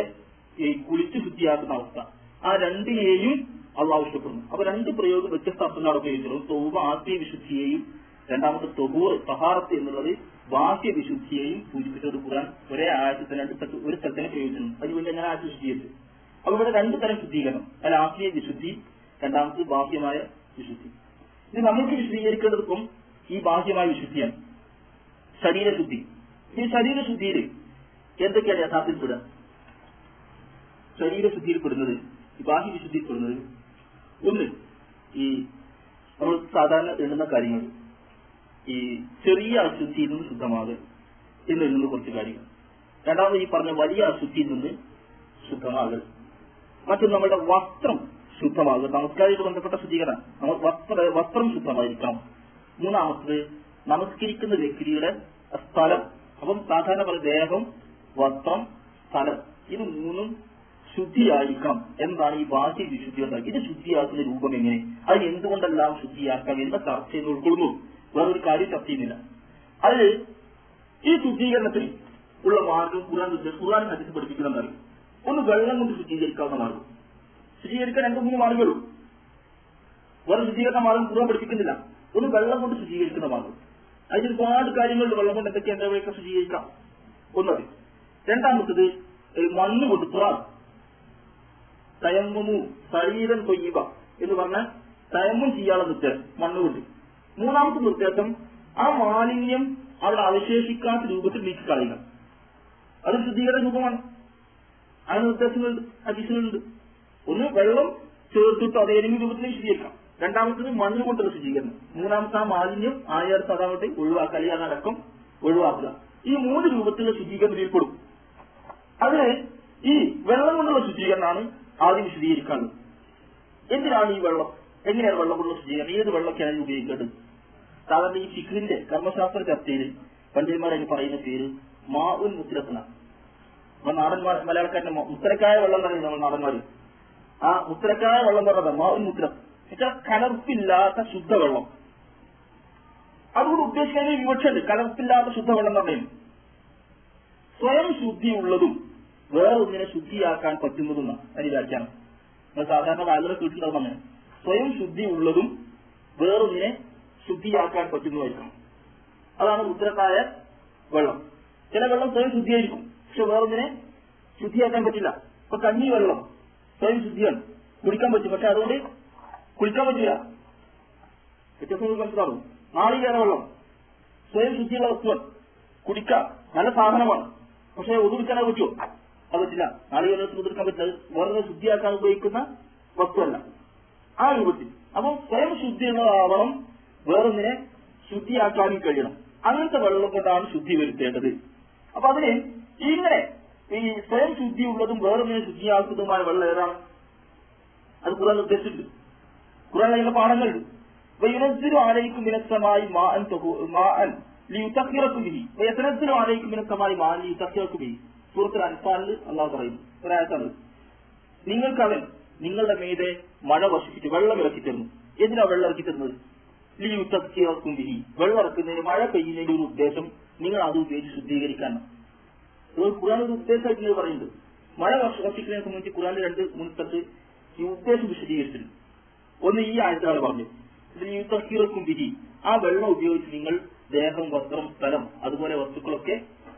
കുളിച്ച് ശുദ്ധിയാക്കുന്ന അവസ്ഥ, ആ രണ്ടിനെയും അള്ളാഹു ഇഷ്ടപ്പെടുന്നു. അപ്പൊ രണ്ട് പ്രയോഗം വ്യത്യസ്ത അർത്ഥങ്ങളാണ് ഉപയോഗിച്ചിട്ടുള്ളത്. തൗബ ആത്മീയ വിശുദ്ധിയെയും രണ്ടാമത്തെ തൊഹൂർ സഹാറത്ത് എന്നുള്ളത് ബാഹ്യ വിശുദ്ധിയെയും സൂചിപ്പിച്ചത് ഖുർആൻ ഒരേ ആയത്തിൽ ഒരു സ്ഥലത്തിനെ പ്രയോഗിച്ചിട്ടുണ്ട്. അതിനുവേണ്ടി അങ്ങനെ ആശയം വിശദീകരിച്ചു. അപ്പൊ ഇവിടെ രണ്ടു തരം ശുദ്ധീകരണം, അല്ല ആത്മീയ വിശുദ്ധി, രണ്ടാമത് ബാഹ്യമായ വിശുദ്ധി. ഇത് നമ്മൾക്ക് വിശദീകരിക്കേണ്ടതിപ്പം ഈ ബാഹ്യമായ വിശുദ്ധിയാണ്. ശരീരശുദ്ധി, ഈ ശരീരശുദ്ധിയിൽ എന്തൊക്കെയാണ് യഥാർത്ഥത്തിൽപ്പെടുക? ശരീരശുദ്ധിയിൽപ്പെടുന്നത്, ബാഹ്യ വിശുദ്ധിയിൽപ്പെടുന്നത്, ഒന്ന് ഈ നമ്മൾ സാധാരണ എണ്ണുന്ന കാര്യങ്ങൾ, ഈ ചെറിയ അശുദ്ധിയിൽ നിന്ന് ശുദ്ധമാകൽ എന്ന് എണ്ണുന്ന കുറച്ച് കാര്യങ്ങൾ. രണ്ടാമത് ഈ പറഞ്ഞ വലിയ അശുദ്ധിയിൽ നിന്ന് ശുദ്ധമാകൽ. മറ്റൊന്ന് നമ്മുടെ വസ്ത്രം ശുദ്ധമാകുക, നമസ്കാരവുമായി ബന്ധപ്പെട്ട ശുദ്ധീകരണം, വസ്ത്രം ശുദ്ധമായിരിക്കണം. മൂന്നാമത്തത് നമസ്കരിക്കുന്ന വ്യക്തിയുടെ സ്ഥലം. അപ്പം സാധാരണ പോലെ ദേഹം, വസ്ത്രം, സ്ഥലം, ഇത് മൂന്നും ശുദ്ധിയായിരിക്കണം എന്നാണ് ഈ ബാഹ്യ വിശുദ്ധി ഉണ്ടാക്കി. ഇത് ശുദ്ധിയാക്കുന്ന രൂപം എങ്ങനെ, അത് എന്തുകൊണ്ടെല്ലാം ശുദ്ധിയാക്കാം എന്ന ചർച്ചയിൽ ഉൾക്കൊള്ളുന്നു. വേറൊരു കാര്യം ചർച്ച ചെയ്യുന്നില്ല. അത് ഈ ശുദ്ധീകരണത്തിൽ ഉള്ള മാർഗം ഖുർആൻ ഹദീസ് പഠിപ്പിക്കുന്നതാണ്. ഒന്ന് വെള്ളം കൊണ്ട് ശുദ്ധീകരിക്കാവുന്ന മാർഗം. ശുദ്ധീകരിക്കാൻ 2-3 മാർഗങ്ങളും വേറെ ശുദ്ധീകരണ മാർഗം ഖുർആൻ പഠിപ്പിക്കുന്നില്ല. ഒന്ന് വെള്ളം കൊണ്ട് ശുദ്ധീകരിക്കുന്ന മാർഗം. അതിന് ഒരുപാട് കാര്യങ്ങളുണ്ട്. വെള്ളം കൊണ്ട് എന്തൊക്കെ എന്തൊക്കെ ശുദ്ധീകരിക്കാം ഒന്നത്. രണ്ടാമത്തത് മണ്ണ് കൊണ്ട് തയമ്മുമു ശരീരം തൊയ്യുക എന്ന് പറഞ്ഞാൽ തയമ്മും ചെയ്യാനുള്ള നിർദ്ദേശം മണ്ണുകൊണ്ട്. മൂന്നാമത്തെ നിർദ്ദേശം ആ മാലിന്യം അവിടെ അവശേഷിക്കാത്ത രൂപത്തിൽ നീക്കിക്കളയുക. അത് ശുദ്ധീകരണ രൂപമാണ്. അതിന് നിർദ്ദേശങ്ങളുണ്ട്, ഹദീസുകളുണ്ട്. ഒന്ന് വെള്ളം ചേർത്തിട്ട് അതേതെങ്കിലും രൂപത്തിൽ ശുദ്ധീകരിക്കാം. രണ്ടാമത്തത് മണ്ണ് കൊണ്ടുള്ള ശുദ്ധീകരണം. മൂന്നാമത്തെ ആ മാലിന്യം ആയടുത്ത് അതാവട്ടെ ഒഴിവാക്കുക, അല്ലെങ്കിൽ അതടക്കം ഒഴിവാക്കുക. ഈ 3 രൂപത്തിലുള്ള ശുദ്ധീകരണം ഇതിൽപ്പെടും. അത് ഈ വെള്ളം കൊണ്ടുള്ള ശുദ്ധീകരണമാണ് ആദ്യം വിശദീകരിക്കാനുള്ളത്. എന്തിനാണ് ഈ വെള്ളം, എങ്ങനെയാണ് വെള്ളം കൊണ്ടുള്ള ശുദ്ധീകരണം, ഏത് വെള്ളമൊക്കെയാണ് ഉപയോഗിക്കേണ്ടത്? സാധാരണ ഈ ഫിഖിന്റെ കർമ്മശാസ്ത്ര ചർച്ചയിൽ പണ്ഡിതന്മാരതിന് പറയുന്ന പേര് മാഉൻ മുത്തലഖ്. നാടന്മാർ മലയാളക്കാരന്റെ മുത്തലക്കായ വെള്ളം പറയുന്നത് നമ്മൾ നാടന്മാര്. ആ മുത്തലക്കായ വെള്ളം പറഞ്ഞത് മാഉൻ മുത്തലഖ്, കലർപ്പില്ലാത്ത ശുദ്ധവെള്ളം. അതുകൊണ്ട് ഉദ്ദേശിക്കുന്ന വിവക്ഷയുണ്ട്. കലർപ്പില്ലാത്ത ശുദ്ധവെള്ളം പറഞ്ഞു സ്വയം ശുദ്ധിയുള്ളതും വേറൊന്നിനെ ശുദ്ധിയാക്കാൻ പറ്റുന്നതുമാണ് അതിന് വ്യാഖ്യാനം. നമ്മൾ സാധാരണ വളരെ കേട്ടിട്ടുണ്ടാവും. അങ്ങനെ സ്വയം ശുദ്ധിയുള്ളതും വേറൊന്നിനെ ശുദ്ധിയാക്കാൻ പറ്റുന്നതായിരിക്കണം. അതാണ് മുത്തലക്കായ വെള്ളം. ചില വെള്ളം സ്വയം ശുദ്ധിയായിരിക്കും, പക്ഷെ വേറൊന്നിനെ ശുദ്ധിയാക്കാൻ പറ്റില്ല. ഇപ്പൊ കഞ്ഞി വെള്ളം സ്വയം ശുദ്ധിയാണ്, കുടിക്കാൻ പറ്റും, പക്ഷെ അതുകൊണ്ട് കുളിക്കാൻ പറ്റില്ല. വ്യത്യാസം മനസ്സിലാവും. നാളികേര വെള്ളം സ്വയം ശുദ്ധിയുള്ള വസ്തുവാണ്, കുടിക്കാം, നല്ല സാധനമാണ്, പക്ഷെ ഒതുക്കാൻ പറ്റുമോ? അത് പറ്റില്ല. നാളികേരത്തിൽ ഒതുക്കാൻ പറ്റില്ല. വേറെ ശുദ്ധിയാക്കാൻ ഉപയോഗിക്കുന്ന വസ്തുവല്ല. ആ രൂപത്തിൽ അപ്പം സ്വയം ശുദ്ധിയുള്ളതാവണം, വേറൊന്നിനെ ശുദ്ധിയാക്കാനും കഴിയണം. അങ്ങനത്തെ വെള്ളം കൊണ്ടാണ് ശുദ്ധി വരുത്തേണ്ടത്. അപ്പൊ അതിന് ഇങ്ങനെ ഈ സ്വയം ശുദ്ധിയുള്ളതും വേറൊന്നിനെ ശുദ്ധിയാക്കുന്നതുമായ വെള്ളം ഏതാണ്? അത് ഖുർആൻ ഉദ്ദേശിച്ചിട്ടുണ്ട്. ഖുർആൻ അതിന്റെ പാഠങ്ങളുണ്ട്. വയുനസ്സിലു അലൈക്കും മിനസ്സമായി മാഅൻ ലിയുതഖിറക്കും ബിഹി വയതനസ്സിലു അലൈക്കും മിനസ്സമായി മാഅൻ ലിയുതഖിറക്കും ബിഹി. സൂറത്തുൽ അൻഫാലിൽ അല്ലാഹു പറയുന്നു ഒരു ആയത്താണ്. നിങ്ങൾക്കവൻ നിങ്ങളുടെ മീതെ മഴ വർഷിച്ചിട്ട് വെള്ളം ഇറക്കി തരുന്നു. എന്തിനാ വെള്ളം ഇറക്കി തരുന്നത്? ലിയുതഖിറക്കും ബിഹി, വെള്ളം ഇറക്കുന്നതിന്, മഴ പെയ്യുന്നതിന്റെ ഒരു ഉദ്ദേശം നിങ്ങൾ അത് ഉപയോഗിച്ച് ശുദ്ധീകരിക്കാനാണ്. ഖുർആൻ ഒരു ഉദ്ദേശമായിട്ട് പറയുന്നത്. മഴ വർഷിക്കുന്നതിനെ സംബന്ധിച്ച് ഖുർആനിൽ 2-3 സ്ഥലത്ത് ഈ ഉദ്ദേശം വിശദീകരിച്ചിട്ടുണ്ട്. ഒന്ന് ഈ ആയത്താണ് പറഞ്ഞു, ലിയുതഖിറക്കും ബിഹി, ആ വെള്ളം ഉപയോഗിച്ച് നിങ്ങൾ ദേഹം, വസ്ത്രം, സ്ഥലം, അതുപോലെ വസ്തുക്കളൊക്കെ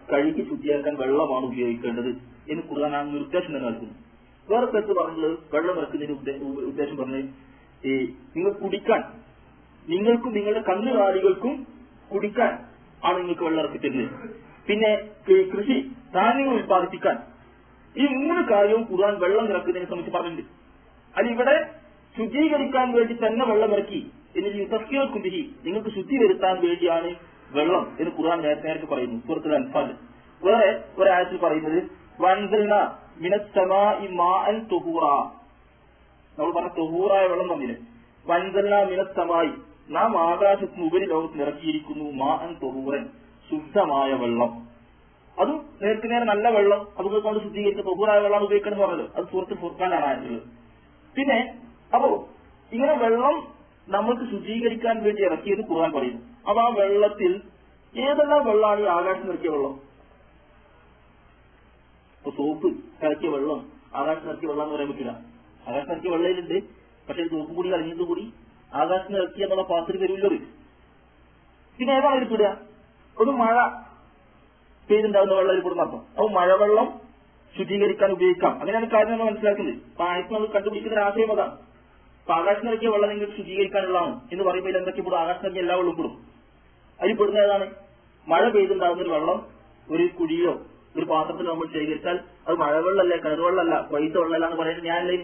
കഴുകി ശുദ്ധിയാക്കാൻ വെള്ളമാണ് ഉപയോഗിക്കേണ്ടത് എന്ന് ഖുർആൻ ആ നിർദ്ദേശം തന്നെ നൽകുന്നു. വേറെ സ്ഥലത്ത് പറഞ്ഞത് വെള്ളം ഇറക്കുന്നതിന് ഉദ്ദേശം പറഞ്ഞ് ഈ നിങ്ങൾ കുടിക്കാൻ, നിങ്ങൾക്കും നിങ്ങളുടെ കന്നുകാലികൾക്കും കുടിക്കാൻ ആണ് നിങ്ങൾക്ക് വെള്ളം ഇറക്കി തരുന്നത്. പിന്നെ കൃഷി, ധാന്യങ്ങൾ ഉത്പാദിപ്പിക്കാൻ, ഈ 3 കാര്യവും ഖുർആൻ വെള്ളം ഇറക്കുന്നതിനെ സംബന്ധിച്ച് പറഞ്ഞിട്ടുണ്ട്. അത് ഇവിടെ ശുദ്ധീകരിക്കാൻ വേണ്ടി തന്നെ വെള്ളം ഇറക്കി എന്നിട്ട് യുതഖിറക്കും ബിഹി, നിങ്ങൾക്ക് ശുദ്ധി വരുത്താൻ വേണ്ടിയാണ് വെള്ളം എന്ന് ഖുർആൻ നേരത്തെ പറയുന്നു സൂറത്തുൽ അൻഫാൽ. വേറെ ഒരായത്തിൽ പറയുന്നത് വൻസൽനാ മിനസ്സമാഇ മാഅൻ തുഹൂറ, നമ്മൾ പറഞ്ഞ തുഹൂറായ വെള്ളം തന്നില്ലേ. വൻസൽനാ മിനസ്സമായി, നാം ആകാശത്തിന് ഉപരിലോകത്ത് ഇറക്കിയിരിക്കുന്നു മാഅൻ തുഹൂറൻ, ശുദ്ധമായ വെള്ളം. അതും നേർക്ക് നേരെ നല്ല വെള്ളം, അതുകൊണ്ട് കൊണ്ട് ശുദ്ധീകരിച്ച തുഹൂറായ വെള്ളം ഉപയോഗിക്കണം എന്ന് പറഞ്ഞത് അത് സൂറത്തുൽ ഫുർഖാനാണ് ആയിട്ടുള്ളത്. പിന്നെ അപ്പോ ഇങ്ങനെ വെള്ളം നമ്മൾക്ക് ശുദ്ധീകരിക്കാൻ വേണ്ടി ഇറക്കിയെന്ന് ഖുർആൻ പറയുന്നു. അപ്പൊ ആ വെള്ളത്തിൽ ഏതെല്ലാം വെള്ളമാണ് ഈ ആകാശം ഇറക്കിയ വെള്ളം? ഇപ്പൊ സോപ്പ് ഇറക്കിയ വെള്ളം ആകാശം ഇറക്കിയ വെള്ളം എന്ന് പറയാൻ പറ്റില്ല. ആകാശം ഇറക്കിയ വെള്ളയിലുണ്ട്, പക്ഷെ സോപ്പ് കൂടി കളഞ്ഞത് കൂടി ആകാശം ഇറക്കി എന്നുള്ള പാത്രത്തിൽ വരുമല്ലോ. പിന്നെ ഏതാണ് എടുത്തിടുക? ഒരു മഴ പെയ്തുണ്ടാകുന്ന വെള്ളം ഇരിപ്പെടുന്ന അർത്ഥം. അപ്പൊ മഴവെള്ളം ശുദ്ധീകരിക്കാൻ ഉപയോഗിക്കാം, അങ്ങനെയാണ് കാര്യം നമ്മൾ മനസ്സിലാക്കുന്നത്. അപ്പൊ ആയത്ത് നമ്മൾ കണ്ടുപിടിക്കുന്ന ഒരു ആശയം അതാണ്. അപ്പൊ ആകാശം ഇറക്കിയ വെള്ളം നിങ്ങൾക്ക് ശുദ്ധീകരിക്കാനുള്ളതാണ് എന്ന് പറയുമ്പോൾ എന്തൊക്കെ പെടും? ആകാശം ഇറക്കിയ എല്ലാ വെള്ളം പെടും. അതിൽ പെടുന്ന ഏതാണ്? മഴ പെയ്തുണ്ടാകുന്ന ഒരു വെള്ളം ഒരു കുഴിയോ ഒരു പാത്രത്തിൽ നമ്മൾ ശേഖരിച്ചാൽ അത് മഴവെള്ളമല്ലേ, കിണറുവെള്ളമല്ല, വൈദ്യുത വെള്ളമല്ല എന്ന് പറയുന്നത് ഞാനല്ലേ.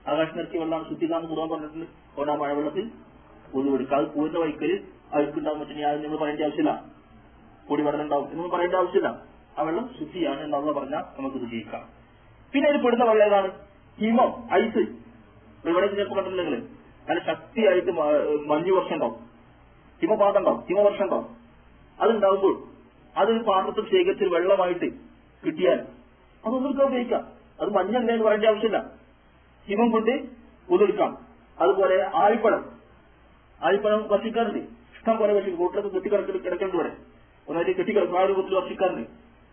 ആകാശം നിറക്കിയ വെള്ളമാണ് ശുദ്ധിക്കാന്ന് കൂടാൻ പറഞ്ഞിട്ടുണ്ട്. അതുകൊണ്ട് ആ മഴവെള്ളത്തിൽ ഒതുവെടുക്കുക. അത് പൂരിന്റെ വൈക്കല് അഴുക്കുണ്ടാകും പറ്റും. ഞാൻ നിങ്ങൾ പറയേണ്ട ആവശ്യമില്ല. പൊടി വെള്ളം ഉണ്ടാവും എന്നൊന്നും പറയേണ്ട ആവശ്യമില്ല. ആ വെള്ളം ശുദ്ധിയാണ് എന്നുള്ള പറഞ്ഞാൽ നമുക്ക് ഉപയോഗിക്കാം. പിന്നെ അതിൽ പെടുന്ന വെള്ളം ഏതാണ്? ഹിമം, ഐസ്. ഇവിടെ ചിലപ്പോൾ കണ്ടിട്ടുണ്ടെങ്കിൽ നല്ല ശക്തിയായിട്ട് മഞ്ഞു വർഷം ഉണ്ടാവും, ഹിമപാതം ഉണ്ടാവും, ഹിമവർഷം ഉണ്ടാവും. അതുണ്ടാവുമ്പോൾ അത് പാത്രത്തിൽ ശേഖരിച്ച് വെള്ളമായിട്ട് കിട്ടിയാൽ അതൊന്നും ഉപയോഗിക്കാം. അത് മഞ്ഞല്ലേ എന്ന് പറയേണ്ട ആവശ്യമില്ല. ഹിമം കൊണ്ട് ഒതെടുക്കാം. അതുപോലെ ആഴിപ്പഴം വർഷിക്കാറുണ്ട്. ഇഷ്ടം പോലെ വർഷിക്കും. കൂട്ടത്തിൽ കിടക്കേണ്ടി വരെ ഒന്നായിട്ട് കെട്ടിക്കിടക്കും. ആ രൂപത്തിൽ വർഷിക്കാറുണ്ട്.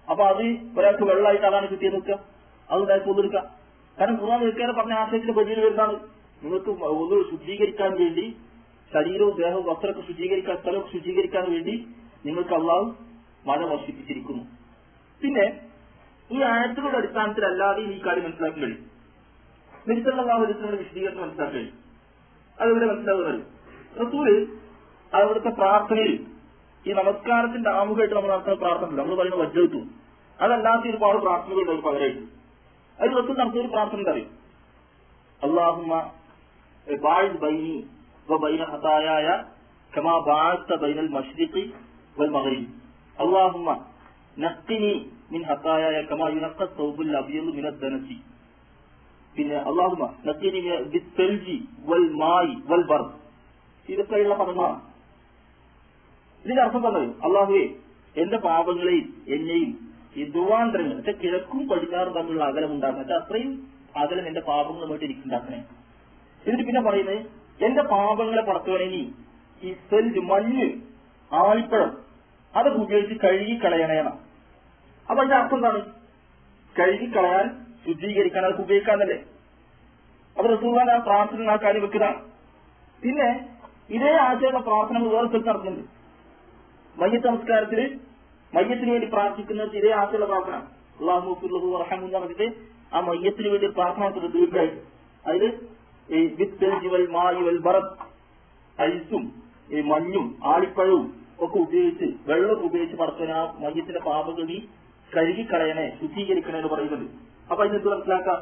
അപ്പൊ അത് ഒരാൾക്ക് വെള്ളമായിട്ട് അതാണ് കിട്ടിയത് നോക്കുക, അതുണ്ടാക്കി ഒതെടുക്കാം. കാരണം ഖുർആൻ നിൽക്കാതെ പറഞ്ഞ ആശയത്തിന്റെ പരിധിയിൽ വരുന്നതാണ്. നിങ്ങൾക്ക് ഒന്ന് ശുദ്ധീകരിക്കാൻ വേണ്ടി ശരീരവും ദേഹവും വസ്ത്രമൊക്കെ ശുചീകരിക്കാൻ, സ്ഥലമൊക്കെ ശുചീകരിക്കാൻ വേണ്ടി നിങ്ങൾക്ക് അള്ളാഹു മഴ വർഷിപ്പിച്ചിരിക്കുന്നു. പിന്നെ ഈ ആയത്തുകളുടെ അടിസ്ഥാനത്തിലല്ലാതെ ഈ കാര്യം മനസ്സിലാക്കാൻ കഴിയും. നിരിച്ചുള്ള വിശദീകരണം മനസ്സിലാക്കാൻ കഴിയും. അതിവിടെ മനസ്സിലാകുന്നത് റസൂല് അവിടുത്തെ പ്രാർത്ഥനയിൽ ഈ നമസ്കാരത്തിന്റെ ആമുഖമായിട്ട് നമ്മൾ നടത്തുന്ന പ്രാർത്ഥന നമ്മൾ പറയുന്ന വജ്ജത്തു, അതല്ലാത്ത ഒരുപാട് പ്രാർത്ഥനകളുണ്ട് പകരമായിട്ട്. അതിൽ റസൂൽ നടത്തിയ ഒരു പ്രാർത്ഥന അറിയും. അല്ലാഹുമ്മ ബാഇദ് ബൈനി വബൈന ഖതായായ കമാ ബഅഅ്ത ബൈനൽ മശ്രിഖി വൽ മഗ്രിബ്. അല്ലാഹുമ്മ നഖ്നി മിൻ ഖതായായ കമാ യുനഖ്ഖ ثوബുൽ അബ്യദ് മിന ദനസി. പിന്നെ അല്ലാഹുമ്മ നഖ്നി ബിസ്സൽജി വൽ മായി വൽ ബർദ്. ഇതൊക്കെയുള്ള പദങ്ങളാണ്. ഇതിന്റെ അർത്ഥം പറഞ്ഞത് അല്ലാഹുവേ എന്റെ പാപങ്ങളെയും എന്നെയും ഈ ദുർവാന്തരങ്ങൾ പക്ഷെ കിഴക്കും പടിഞ്ഞാറും തമ്മിലുള്ള അകലം ഉണ്ടാക്കണം. പക്ഷെ അത്രയും അകലം എന്റെ പാപങ്ങളുമായിട്ട് എനിക്കുണ്ടാക്കണേ. എന്നിട്ട് പിന്നെ പറയുന്നത് എന്റെ പാപങ്ങളെ പടത്തുവനെങ്കിൽ ഈ സെൽജ്, മഞ്ഞ്, ആൽപ്പഴം അതൊക്കെ ഉപയോഗിച്ച് കഴുകിക്കളയണേണം. അപ്പൊ അതിന്റെ അർത്ഥം എന്താണ്? കഴുകിക്കളയാൻ, ശുദ്ധീകരിക്കാൻ, അതൊക്കെ ഉപയോഗിക്കാന്നല്ലേ. അപ്പൊ റസൂലുള്ളാഹി ആ പ്രാർത്ഥന ആ കാര്യം വെക്കുന്നതാണ്. പിന്നെ ഇതേ ആശയമുള്ള പ്രാർത്ഥനകൾ വേറെ സ്ഥലത്ത് നടത്തുന്നുണ്ട്. മയ്യത്ത് നമസ്കാരത്തില് മയ്യത്തിന് വേണ്ടി പ്രാർത്ഥിക്കുന്നത് ഇതേ ആശയമുള്ള പ്രാർത്ഥന. അല്ലാഹു ഫിർഹു വറഹമു എന്ന് പറഞ്ഞിട്ട് ആ മയ്യത്തിന് വേണ്ടി പ്രാർത്ഥന നടത്തുന്നത് ദീർഘമായിട്ട്. അതില് ഈ ബിസ്സൽജി വൽ മായി വൽ ബറദ്, ഐസും ഈ മഞ്ഞും ആളിപ്പഴവും ഒക്കെ ഉപയോഗിച്ച്, വെള്ളം ഉപയോഗിച്ച് പടത്തുന്ന ആ മയ്യത്തിന്റെ പാപങ്ങൾ കഴുകിക്കളയണേ, ശുദ്ധീകരിക്കണേ എന്ന് പറയുന്നത്. അപ്പൊ അതിനെന്ത് മനസ്സിലാക്കാം?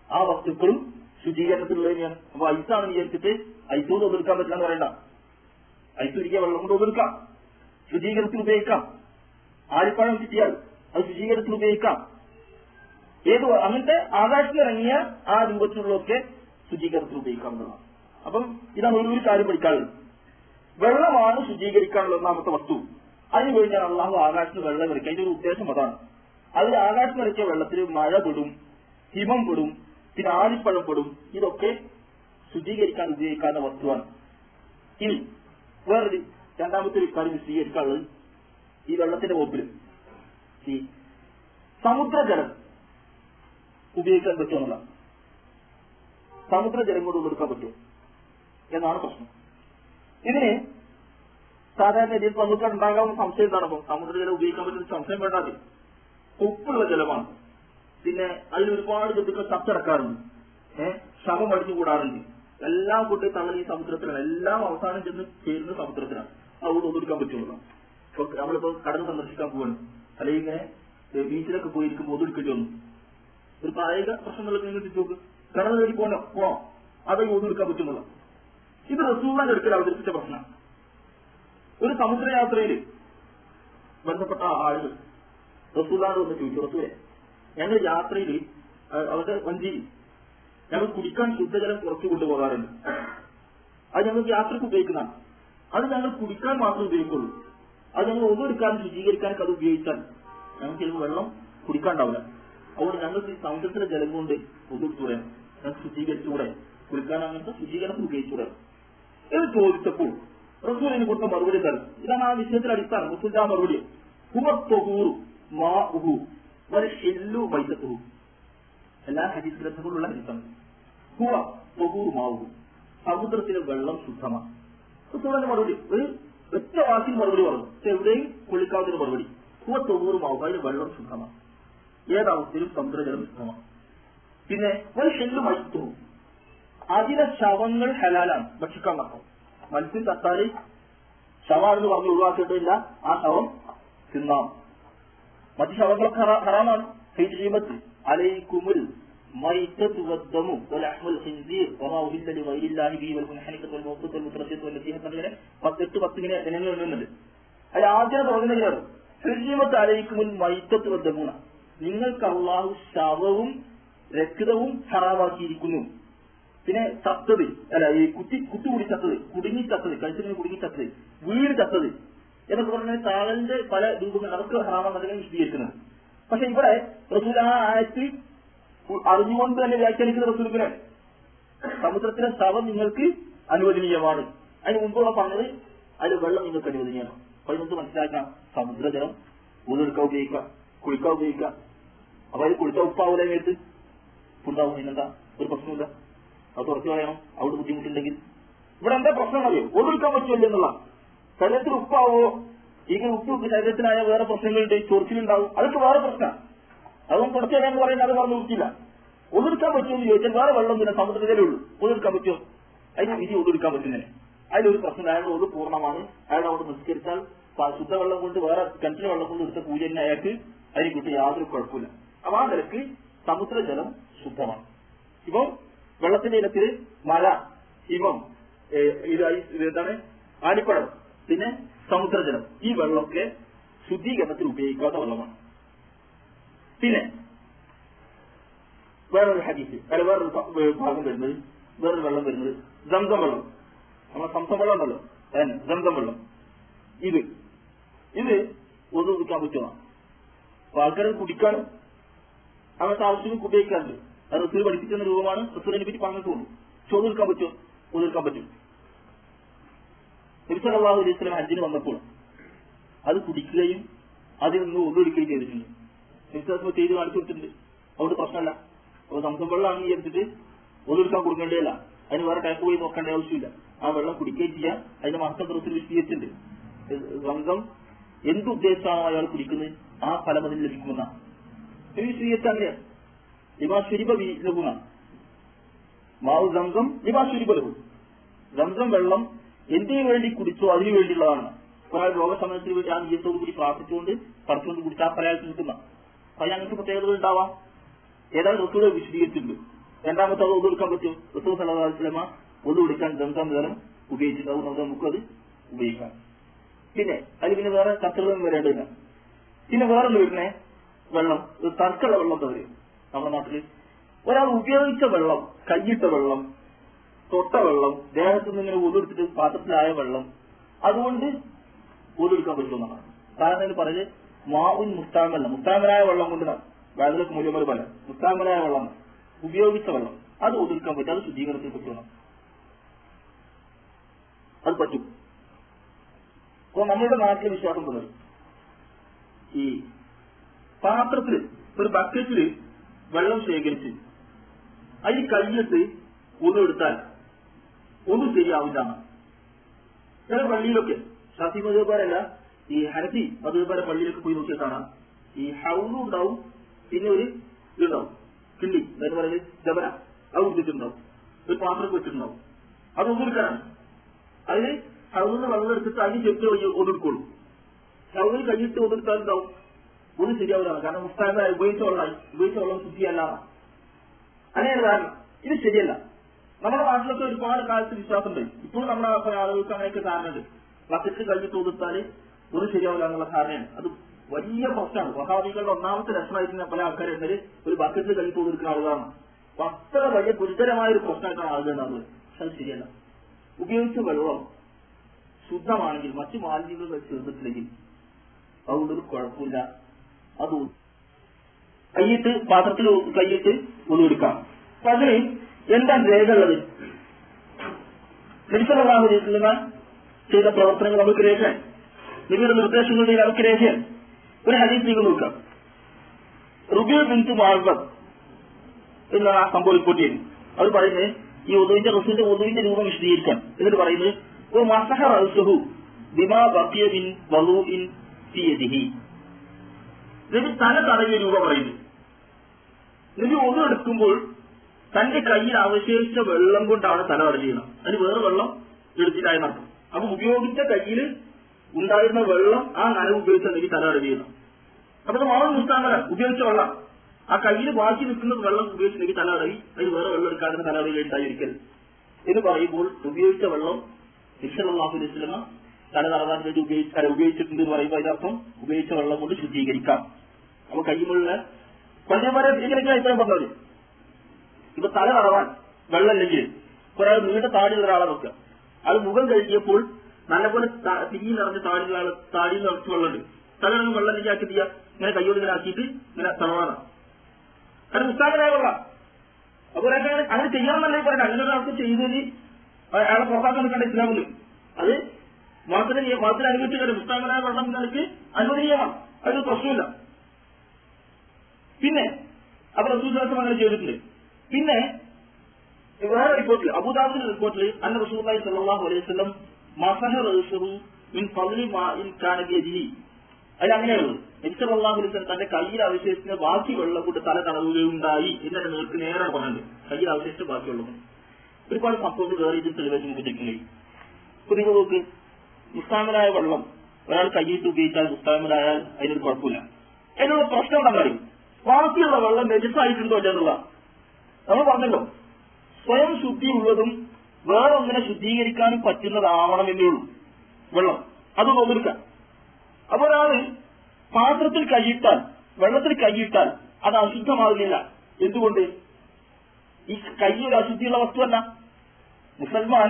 ആ വസ്തുക്കളും ശുചീകരണത്തിലുള്ള തന്നെയാണ്. അപ്പൊ ഐസാണെന്ന് വിചാരിച്ചിട്ട് ഐസോട് ഒതെടുക്കാൻ പറ്റില്ല എന്ന് പറയണ്ട. ഐസ് ഒരിക്കൽ വെള്ളം കൊണ്ട് ഒതെടുക്കാം, ശുചീകരണത്തിന് ഉപയോഗിക്കാം. ആലിപ്പഴം കിട്ടിയാൽ അത് ശുചീകരണത്തിന് ഉപയോഗിക്കാം. അങ്ങനത്തെ ആകാശത്തിലിറങ്ങിയ ആ രൂപത്തിലുള്ളതൊക്കെ ശുചീകരണത്തിന് ഉപയോഗിക്കാവുന്നതാണ്. അപ്പം ഇതാണ് ഒരു കാര്യം പഠിക്കാനുള്ളത്. വെള്ളമാണ് ശുചീകരിക്കാനുള്ള ഒന്നാമത്തെ വസ്തു. അതിന് കഴിഞ്ഞാൽ അള്ളാഹു ആകാശത്തിന് വെള്ളം ഇറക്കി. അതിന്റെ ഒരു ഉദ്ദേശം അതാണ്. അതിൽ ആകാശം ഇറക്കിയ വെള്ളത്തിൽ മഴ പെടും, ഹിമം പെടും, പിന്നെ ആലിപ്പഴം പെടും. ഇതൊക്കെ ശുചീകരിക്കാൻ ഉപയോഗിക്കാവുന്ന വസ്തുവാണ്. ഇനി വേറൊരു രണ്ടാമത്തെ ഒരു കാര്യം സ്വീകരിക്കാനുള്ളത് ഈ വെള്ളത്തിന്റെ വകുപ്പിൽ ഈ സമുദ്രജലം ഉപയോഗിക്കാൻ പറ്റുമെന്നല്ല. സമുദ്രജലം കൊണ്ട് ഉള്ളെടുക്കാൻ പറ്റുമോ എന്നാണ് പ്രശ്നം. ഇതിന് സാധാരണ രീതിയിൽ നമുക്ക് ഉണ്ടാകാവുന്ന സംശയം എന്താണോ? സമുദ്രജലം ഉപയോഗിക്കാൻ പറ്റുന്ന സംശയം വേണ്ടാതെ ഉപ്പുള്ള ജലമാണ്. പിന്നെ അതിൽ ഒരുപാട് ജന്തുക്കൾ ചത്തടക്കാറുണ്ട്, ശവം അടിച്ചു കൂടാറുണ്ട്. എല്ലാം കൊണ്ട് തള്ളി ഈ സമുദ്രത്തിലാണ്. എല്ലാം അവസാനം ചെന്ന് ചേരുന്ന സമുദ്രത്തിലാണ്. അതുകൊണ്ട് ഒന്നെടുക്കാൻ പറ്റുള്ളൂ. ഇപ്പൊ നമ്മളിപ്പോ കടൽ സന്ദർശിക്കാൻ പോവാണ്, അല്ലെങ്കിൽ ഇങ്ങനെ ബീച്ചിലൊക്കെ പോയിരിക്കുമ്പോൾ ഒന്നെടുക്കേണ്ടി വന്നു. ഒരു പ്രായോഗിക പ്രശ്നങ്ങളൊക്കെ നിങ്ങൾ നോക്ക്. കടൽ കയറി പോണോ അതേ ഒന്നെടുക്കാൻ പറ്റുന്നുള്ളൂ. ഇത് റസൂലുള്ളാഹിന്റെ അടുക്കൽ അവതരിപ്പിച്ച പ്രശ്നമാണ്. ഒരു സമുദ്രയാത്രയിൽ ബന്ധപ്പെട്ട ആളുകൾ റസൂലുള്ളാഹിയോട് വന്ന് ചോദിച്ചു, റസൂലേ ഞങ്ങൾ യാത്രയിൽ അവരുടെ വഞ്ചിയിൽ ഞങ്ങൾ കുടിക്കാൻ ശുദ്ധജലം കുറച്ച് കൊണ്ടുപോകാറുണ്ട്. അത് ഞങ്ങൾക്ക് യാത്രക്ക് ഉപയോഗിക്കുന്നതാണ്. അത് ഞങ്ങൾ കുടിക്കാൻ മാത്രമേ ഉപയോഗിക്കുള്ളൂ. അത് ഞങ്ങൾ ഒന്നെടുക്കാനും ശുചീകരിക്കാനൊക്കെ അത് ഉപയോഗിച്ചാൽ ഞങ്ങൾക്ക് ചിലപ്പോൾ വെള്ളം കുടിക്കാണ്ടാവില്ല. അതുകൊണ്ട് ഞങ്ങൾക്ക് ഈ സമുദ്രത്തിലെ ജലം കൊണ്ട് ഒന്നെടുത്തൂടെ, ഞങ്ങൾക്ക് ശുചീകരിച്ചുകൂടെ, കുടിക്കാൻ അങ്ങനത്തെ ശുചീകരണത്തിന് ഉപയോഗിച്ചൂടെ എന്ന് ചോദിച്ചപ്പോൾ റസൂലിന് കൊടുത്ത മറുപടി തരും. ഇതാണ് ആ വിഷയത്തിന്റെ അടിസ്ഥാനം. റസൂലിന്റെ ആ മറുപടി എല്ലാ ഹദീസ് ഗ്രന്ഥങ്ങളുള്ള ഹദീസാണ്. സമുദ്രത്തിലെ വെള്ളം ശുദ്ധമാണ്. റസൂലിന്റെ മറുപടി ഒരു ഒറ്റ വാക്കിൽ മറുപടി പറഞ്ഞു. പക്ഷെ എവിടെയും കൊള്ളിക്കാവുന്ന മറുപടി. മാവും അതിന് വെള്ളം ശുദ്ധമാണ്. ഏതവസ്ഥയിലും സമുദ്രജലം ശുദ്ധമാണ്. പിന്നെ ഒരു ഷെല്ല് മൈത്തു, അതിലെ ശവങ്ങൾ ഹലാലാണ്, ഭക്ഷിക്കാൻ മാത്രം. മത്സ്യം തത്താല് ശവാണെന്ന് പറഞ്ഞ് ഒഴിവാക്കിയിട്ടില്ല, ആ ശവം തിന്നാം. മറ്റു ശവങ്ങളൊക്കെ ഹറാമാണ്. ഹിജ്മത്ത് അലൈക്കുമുൽ മൈതത്തു വദ്ദമു വലഹ്മുൽ ഖിൻസീർ വമാ ഉഹില്ല ലിഗൈരില്ലാഹി ബിഹി വൽ മുൻഹനിഖത്തു വൽ മൗഖൂത്ത് വൽ മുത്രസിത്ത് വൽ നസീഹത്ത് അങ്ങനെ 18 ഇങ്ങനെ ഇനങ്ങൾ എണ്ണുന്നുണ്ട്. അതിൽ ആദ്യം തുടങ്ങുന്നത് ഹിജ്മത്ത് അലൈക്കുമുൽ മൈതത്തു വദ്ദമു, നിങ്ങൾക്ക് അല്ലാഹു ശവവും രക്തവും ഹറാമാക്കിയിരിക്കുന്നു. പിന്നെ ചത്തത് അല്ല, ഈ കുത്തുകൂടി ചത്തത്, കുടുങ്ങി ചത്തത്, കഴുത്തിന് കുടുങ്ങി ചത്തത്, വീട് ചത്തത് എന്നൊക്കെ പറഞ്ഞാൽ താഴന്റെ പല രൂപങ്ങൾ അതൊക്കെ ഹറാമാണെന്നതിനെ വിശദീകരിക്കുന്നത്. പക്ഷെ ഇവിടെ റസൂൽ ആ ആയത്തിൽ അറിഞ്ഞുകൊണ്ട് തന്നെ വ്യാഖ്യാനിക്കുന്ന റസൂലിനെ സമുദ്രത്തിലെ ശവം നിങ്ങൾക്ക് അനുവദനീയമാണ്. അതിന് മുമ്പുള്ള പറഞ്ഞത് അതിൽ വെള്ളം നിങ്ങൾക്ക് അനുവദനീയമാണ്. അപ്പൊ നമുക്ക് മനസ്സിലാക്കാം സമുദ്രജലം ഊതെടുക്കാൻ ഉപയോഗിക്കാം, കുളിക്കാൻ ഉപയോഗിക്കാം. അപ്പൊ അത് കുളിച്ച ഉപ്പാവൂല മേത്ത് ഉണ്ടാവും. അതിനെന്താ ഒരു പ്രശ്നമില്ല, അത് തുറച്ചു കളയണം അവിടെ ബുദ്ധിമുട്ടുണ്ടെങ്കിൽ. ഇവിടെ എന്താ പ്രശ്നം അറിയോ? ഒതുക്കാൻ പറ്റുമല്ലോ എന്നുള്ള ശരീരത്തിൽ ഉപ്പാവോ ഇങ്ങനെ ഉപ്പ് ശരീരത്തിലായ വേറെ പ്രശ്നങ്ങളുണ്ട്, ചൊറിച്ചിലുണ്ടാവും, അതൊക്കെ വേറെ പ്രശ്നമാണ്. അതൊന്നും കുറച്ച് കളയാന്ന് പറയുന്നത് അത് പറഞ്ഞു നോക്കില്ല. ഒതുക്കാൻ പറ്റുമെന്ന് ചോദിച്ചാൽ വേറെ വെള്ളം പിന്നെ സമുദ്രത്തിലേ ഉള്ളൂ. ഒതുക്കാൻ പറ്റുമോ? അതിന് വിധി ഒതുക്കാൻ പറ്റുന്നതിന് അതിലൊരു പ്രശ്നം. അയാളുടെ ഒതു പൂർണ്ണമാണ്. അയാളുടെ അവിടെ നിസ്കരിച്ചാൽ ശുദ്ധവെള്ളം കൊണ്ട് വേറെ കിണറ്റിലെ വെള്ളം കൊണ്ട് എടുത്ത പൂജ തന്നെ അയാൾക്ക് അതിനെ കിട്ടി യാതൊരു കുഴപ്പമില്ല. അപ്പൊ ആ നിലക്ക് സമുദ്രജലം ശുദ്ധമാണ്. ഇപ്പം വെള്ളത്തിന്റെ ഇനത്തിൽ മഴ, ഇപ്പം എന്താണ് ആലിപ്പഴം, പിന്നെ സമുദ്രജലം, ഈ വെള്ളമൊക്കെ ശുദ്ധീകരണത്തിൽ ഉപയോഗിക്കാത്ത വെള്ളമാണ്. പിന്നെ വേറൊരു ഹദീസ് അല്ല വേറൊരു ഭാഗം വരുന്നത്, വേറൊരു വെള്ളം വരുന്നത് സംസം വെള്ളം. നമ്മളെ സംസം വെള്ളം ഉണ്ടല്ലോ, അതന്നെ സംസം വെള്ളം. ഇത് ഒന്നും കുടിക്കാൻ പറ്റുമോ? അപ്പൊ ആൾക്കാർ കുടിക്കാനും അങ്ങനത്തെ ആവശ്യം ഉപയോഗിക്കാറുണ്ട്. അത് റസൂൽ പഠിപ്പിക്കുന്ന രൂപമാണ്. റസൂലിനെ പറ്റി പറഞ്ഞിട്ടുള്ളൂ. പക്ഷെ ഒതുക്കാൻ പറ്റുമോ? ഒതുക്കാൻ പറ്റും. നബി സല്ലല്ലാഹു അലൈഹി വസല്ലം ഹജ്ജിന് വന്നപ്പോൾ അത് കുടിക്കുകയും അതിൽ നിന്ന് ഒതുക്കുകയും ചെയ്തിട്ടുണ്ട്. നബി ചെയ്ത് കാണിച്ചു കൊടുത്തിട്ടുണ്ട്. അതുകൊണ്ട് പ്രശ്നമല്ല. അപ്പൊ സംസം വെള്ളമാണെന്ന് വിചാരിച്ചിട്ട് ഒതുക്കാൻ കൊടുക്കേണ്ടതല്ല, അതിന് വേറെ ടാപ്പ് പോയി നോക്കേണ്ട ആവശ്യമില്ല. ആ വെള്ളം കുടിക്കുകയും ചെയ്യാം. അതിന്റെ മഹത്വം റസൂൽ വിശദീകരിച്ചിട്ടുണ്ട്. സംസം എന്തുദ്ദേശമാണോ അയാൾ കുടിക്കുന്നത് ആ ഫലം അതിന് ലഭിക്കുമെന്നാണ് വിശദീകരിച്ചറിയാം. മാവു സംസം ലിബാശുരിബലഹു, സംസം വെള്ളം എന്തിനു വേണ്ടി കുടിച്ചോ അതിനു വേണ്ടിയുള്ളതാണ്. ഒരാൾ രോഗസമയത്തിന് വേണ്ടി ആ നീയത്തോടു കൂടി പ്രാർത്ഥിച്ചുകൊണ്ട് പറിച്ചുകൊണ്ട് കുടിച്ചാൽ പലയാൾക്ക് കിട്ടുന്ന അപ്പൊ ഞങ്ങൾക്ക് പ്രത്യേകതകൾ ഉണ്ടാവാം. ഏതാണ്ട് റസൂൽ വിശദീകരിച്ചിട്ടുണ്ട്. രണ്ടാമത്തെ അത് ഒതുക്കാൻ പറ്റും. റസൂൽ സല്ലല്ലാഹു അലൈഹി വസല്ലം ഒതുകൊടുക്കാൻ സംസം ജലം ഉപയോഗിച്ചിട്ടുണ്ടാവും. നമുക്കത് ഉപയോഗിക്കാം. പിന്നെ അതിൽ പിന്നെ വേറെ കത്തുകളൊന്നും വരേണ്ടതില്ല. പിന്നെ വേറൊരു വരുന്നേ വെള്ളം, തർക്കമുള്ള വെള്ളം തവര് നമ്മുടെ നാട്ടില് ഒരാൾ ഉപയോഗിച്ച വെള്ളം, കൈയിട്ട വെള്ളം, തൊട്ട വെള്ളം, ദേഹത്ത് നിന്ന് ഇങ്ങനെ ഒതുഎടുത്തിട്ട് പാത്രത്തിലായ വെള്ളം, അതുകൊണ്ട് ഒതുഎടുക്കാൻ പറ്റുമെന്നാണ്. കാരണം പറഞ്ഞ് മാവുൻ മുസ്താമല്ല, മുസ്താമലായ വെള്ളം കൊണ്ടാണ് വേദനക്ക് മൂല്യമൽ പോലെ മുസ്താമലായ വെള്ളം, ഉപയോഗിച്ച വെള്ളം, അത് ഒതുക്കാൻ പറ്റും. അത് ശുദ്ധീകരണത്തിൽ പറ്റുമെന്നാണ്. അത് പറ്റും. അപ്പൊ നമ്മളുടെ നാട്ടിലെ വിശ്വാസം പോലെ ഈ പാത്രത്തില് ഒരു ബക്കറ്റില് വെള്ളം ശേഖരിച്ച് അതിൽ കൈയിട്ട് ഒന്നെടുത്താൽ ഒന്നും ശരിയാവില്ല. ചില പള്ളിയിലൊക്കെ ഷാഫി മദ്ഹബുകാരല്ല, ഈ ഹനഫി മദ്ഹബുകാരെ പള്ളിയിലൊക്കെ പോയി നോക്കിയാൽ കാണാം. ഈ ഹൗലും ഉണ്ടാവും, പിന്നെ ഒരു ഇതുണ്ടാവും, കിണ്ടി എന്ന് പറയുന്നത് ജബന, അത് കുടിച്ചിട്ടുണ്ടാവും, ഒരു പാത്രം വെച്ചിട്ടുണ്ടാവും. അത് ഒന്നെടുക്കാനാണ്. അതിന് ഹൗലിന് വെള്ളം എടുത്തിട്ട് അതിന് ചെറ്റ് ഒന്നെടുക്കുള്ളൂ. ഹൗലിന് കൈയിട്ട് ഒന്നെടുത്താലുണ്ടാവും ഒന്നും ശരിയാവില്ല. കാരണം മുസ്താമ ഉപയോഗിച്ച വെള്ളം ശുദ്ധിയല്ല. അങ്ങനെയാണ് കാരണം. ഇത് ശരിയല്ല. നമ്മുടെ നാട്ടിലൊക്കെ ഒരുപാട് കാലത്ത് വിശ്വാസമുണ്ട്. ഇപ്പോഴും നമ്മുടെ ആളുകൾക്ക് അങ്ങനെയൊക്കെ ധാരണയുണ്ട്. ബക്കറ്റ് കൈയിട്ട് ഒതുത്താല് ഒന്നും ശരിയാവില്ല എന്നുള്ള ധാരണയാണ്. അത് വലിയ പ്രശ്നമാണ്. വഹാബികളുടെ ഒന്നാമത്തെ ലക്ഷണമായിരിക്കുന്ന പല ആൾക്കാരുണ്ടെങ്കിൽ ഒരു ബക്കറ്റിൽ കൈയിട്ട് ഒതുക്കുന്ന ആളുകളാണ്. അപ്പൊ അത്ര വലിയ ഗുരുതരമായ ഒരു പ്രശ്നമായിട്ടാണ് ആളുകളുണ്ടാവുന്നത്. പക്ഷെ അത് ശരിയല്ല. ഉപയോഗിച്ച വെള്ളം ശുദ്ധമാണെങ്കിൽ മറ്റു മാലിന്യങ്ങൾ ചേർന്നിട്ടില്ലെങ്കിൽ അതുകൊണ്ടൊരു കുഴപ്പമില്ല. അത് കൈയിട്ട് പാത്രത്തിൽ കൈയിട്ട് ഒതുവെടുക്കാം. അപ്പൊ അതിന് എന്താണ് രേഖയുള്ളത്? നബി സല്ലല്ലാഹു അലൈഹി വസല്ലം ചെയ്ത പ്രവർത്തനങ്ങൾ നമുക്ക് രേഖയാണ്. നബിയുടെ നിർദ്ദേശങ്ങളുടെ നമുക്ക് രേഖയാണ്. ഒരു ഹദീസ് നിങ്ങൾ നോക്കാം. റുബിയ ബിൻത് മുഅവ്വദ് എന്ന ആ സംഭവം റിപ്പോർട്ട് ചെയ്യുന്നു. അവർ പറയുന്നത് ഈ ഉദുവിന്റെ റസൂലിന്റെ ഉദുവിന്റെ രൂപം വിശദീകരിക്കാൻ. എന്നിട്ട് പറയുന്നത് മസഹ റഅ്സഹു ബിമാ ബഖിയ മിൻ വളൂഇൻ ഫീ യദിഹി. നബി തല തടവിയ രൂപം പറയുന്നു. നബി ഒന്നു എടുക്കുമ്പോൾ തന്റെ കയ്യിൽ അവശേഷിച്ച വെള്ളം കൊണ്ടാണ് തല തടവിയത്. അതിന് വേറെ വെള്ളം എടുത്തിട്ടായി നടക്കും. അപ്പൊ ഉപയോഗിച്ച കയ്യിൽ ഉണ്ടായിരുന്ന വെള്ളം ആ നനവ് ഉപയോഗിച്ച നബി തല തടവിയത്. അപ്പൊ അത് വളരെ മുസ്താമല ഉപയോഗിച്ച വെള്ളം. ആ കയ്യിൽ ബാക്കി നിൽക്കുന്നത് വെള്ളം ഉപയോഗിച്ചില്ലെങ്കിൽ തലകടയി, അതിന് വേറെ വെള്ളം എടുക്കാതെ തലകടയിൽ ഉണ്ടായിരിക്കൽ എന്ന് പറയുമ്പോൾ ഉപയോഗിച്ച വെള്ളം സല്ലല്ലാഹു അലൈഹി വസല്ലം തല തടവാൻ വേണ്ടി ഉപയോഗിച്ചിട്ടുണ്ട് എന്ന് പറയുമ്പോൾ അതിനർത്ഥം ഉപയോഗിച്ച വെള്ളം കൊണ്ട് ശുദ്ധീകരിക്കാം. അപ്പൊ കയ്യിലുള്ള പലരെ ശുദ്ധീകരിക്കാൻ ഇപ്പം പറഞ്ഞത് ഇപ്പൊ തല തടവാൻ വെള്ളമില്ലെങ്കിൽ ഒരാൾ നീണ്ട താടിയുള്ള ഒരാളെ നോക്കുക. അത് മുഖം കഴുകിയപ്പോൾ നല്ലപോലെ തിരിഞ്ഞു നിറഞ്ഞ് താടിയിൽ നിറച്ച് വെള്ളമുണ്ട്. തലയിൽ വെള്ളം ആക്കി ചെയ്യാം, ഇങ്ങനെ കയ്യോട് ഇങ്ങനെ ആക്കിയിട്ട് ഇങ്ങനെ തടവാനാണ്. അത് മുസ്താഖനായ വെള്ളം. അപ്പൊ ഒരാൾക്ക് അങ്ങനെ ചെയ്യാമെന്നല്ലേ പറയണ്ട. അങ്ങനെ ഒരാൾക്ക് ചെയ്തതിന് അയാളെ പുറത്താക്കാൻ നിൽക്കേണ്ട ഇസ്ലാമില് അത് മതത്തിന് അനുവദിച്ചിട്ടുണ്ട്. മുസ്താഖനായ വെള്ളം നിങ്ങൾക്ക് അനുവദനീയമാണ്, അതൊരു പ്രശ്നമില്ല. പിന്നെ അപ്പൊ റസൂൽ അങ്ങനെ ചെയ്തിട്ടുണ്ട്. പിന്നെ വേറെ റിപ്പോർട്ടിൽ അബൂദാബിന്റെ റിപ്പോർട്ടിൽ അന്ന റസൂലുള്ളാഹി സ്വല്ലല്ലാഹു അലൈഹി വസല്ലം മസഹ റഅസഹു മിൻ ഫളി മാഇൻ കാന ബിയദിഹി. അത് അങ്ങനെയുള്ളത് നബി സല്ലല്ലാഹു അലൈഹി വസല്ലം തന്റെ കയ്യിൽ അവശേഷിച്ച ബാക്കി വെള്ളം കൊണ്ട് തല തടവുകയുണ്ടായി എന്നെ നിങ്ങൾക്ക് നേരെ പറഞ്ഞിട്ടുണ്ട്. കയ്യിൽ അവശേഷിച്ച ബാക്കി വെള്ളം ഒരുപാട് സംഭവങ്ങൾ വേറെ ഇതിൽ തെളിവാക്കി നമുക്ക് തെറ്റുകയും. ഇപ്പൊ നിങ്ങൾ നോക്ക്, മുസ്താമലായ വെള്ളം ഒരാൾ കയ്യിട്ട് ഉപയോഗിച്ചാൽ മുസ്താമലായാൽ അതിനൊരു കുഴപ്പമില്ല. അതിനുള്ള പ്രശ്നം എന്താണെന്ന് അറിയും, ബാക്കിയുള്ള വെള്ളം നജസായിട്ടുണ്ടോ എന്നുള്ള നമ്മൾ പറഞ്ഞല്ലോ. സ്വയം ശുദ്ധിയുള്ളതും വേറെ ഒന്നിനെ ശുദ്ധീകരിക്കാനും പറ്റുന്നതാവണമെന്നേ ഉള്ളൂ വെള്ളം. അതൊന്നും ഒന്നെടുക്കാം. അപ്പൊ ഒരാള് പാത്രത്തിൽ കൈയിട്ടാൽ, വെള്ളത്തിൽ കൈയിട്ടാൽ അത് അശുദ്ധമാകുന്നില്ല. എന്തുകൊണ്ട്? ഈ കൈ ഒരു അശുദ്ധിയുള്ള വസ്തുവല്ല. മുസൽമാൻ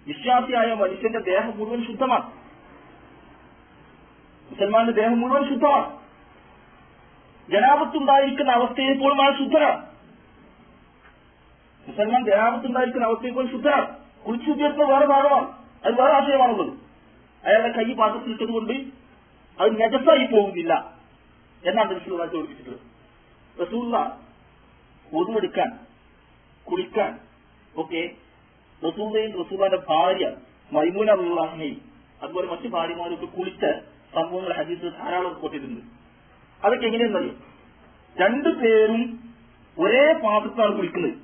വിശ്വാസിയായ മനുഷ്യന്റെ ദേഹം മുഴുവൻ ശുദ്ധമാണ്. മുസൽമാന്റെ ദേഹം മുഴുവൻ ശുദ്ധമാണ്. ജനാപത്തുണ്ടായിരിക്കുന്ന അവസ്ഥയെ പോലും അയാൾ ശുദ്ധനാണ്. മുസൽമാൻ ജനാപത്തുണ്ടായിരിക്കുന്ന അവസ്ഥയെ പോലും ശുദ്ധനാണ്. കുളിച്ചുദ്ദേശിക്കുന്ന വേറെ ഭാഗമാണ്, അത് വേറെ ആശയമാണുള്ളത്. അയാളുടെ കൈ പാത്രത്തിലിട്ടത് കൊണ്ട് അത് നജസായി പോകുന്നില്ല എന്നാണ് റസൂലുള്ളാഹി ചോദിച്ചിട്ടുള്ളത്. റസൂലുള്ളാഹി ഒതുവെടുക്കാൻ, കുളിക്കാൻ ഒക്കെ റസൂലയും റസൂലിന്റെ ഭാര്യ മൈമൂന റളിയല്ലാഹുഅൻഹയും അതുപോലെ മറ്റു ഭാര്യമാരൊക്കെ കുളിച്ച സംഭവങ്ങൾ ഹദീസിൽ ധാരാളം റിപ്പോർട്ട് ചെയ്തിട്ടുണ്ട്. അതൊക്കെ എങ്ങനെയെന്നറിയോ, രണ്ടുപേരും ഒരേ പാത്രത്താണ് കുളിക്കുന്നത്.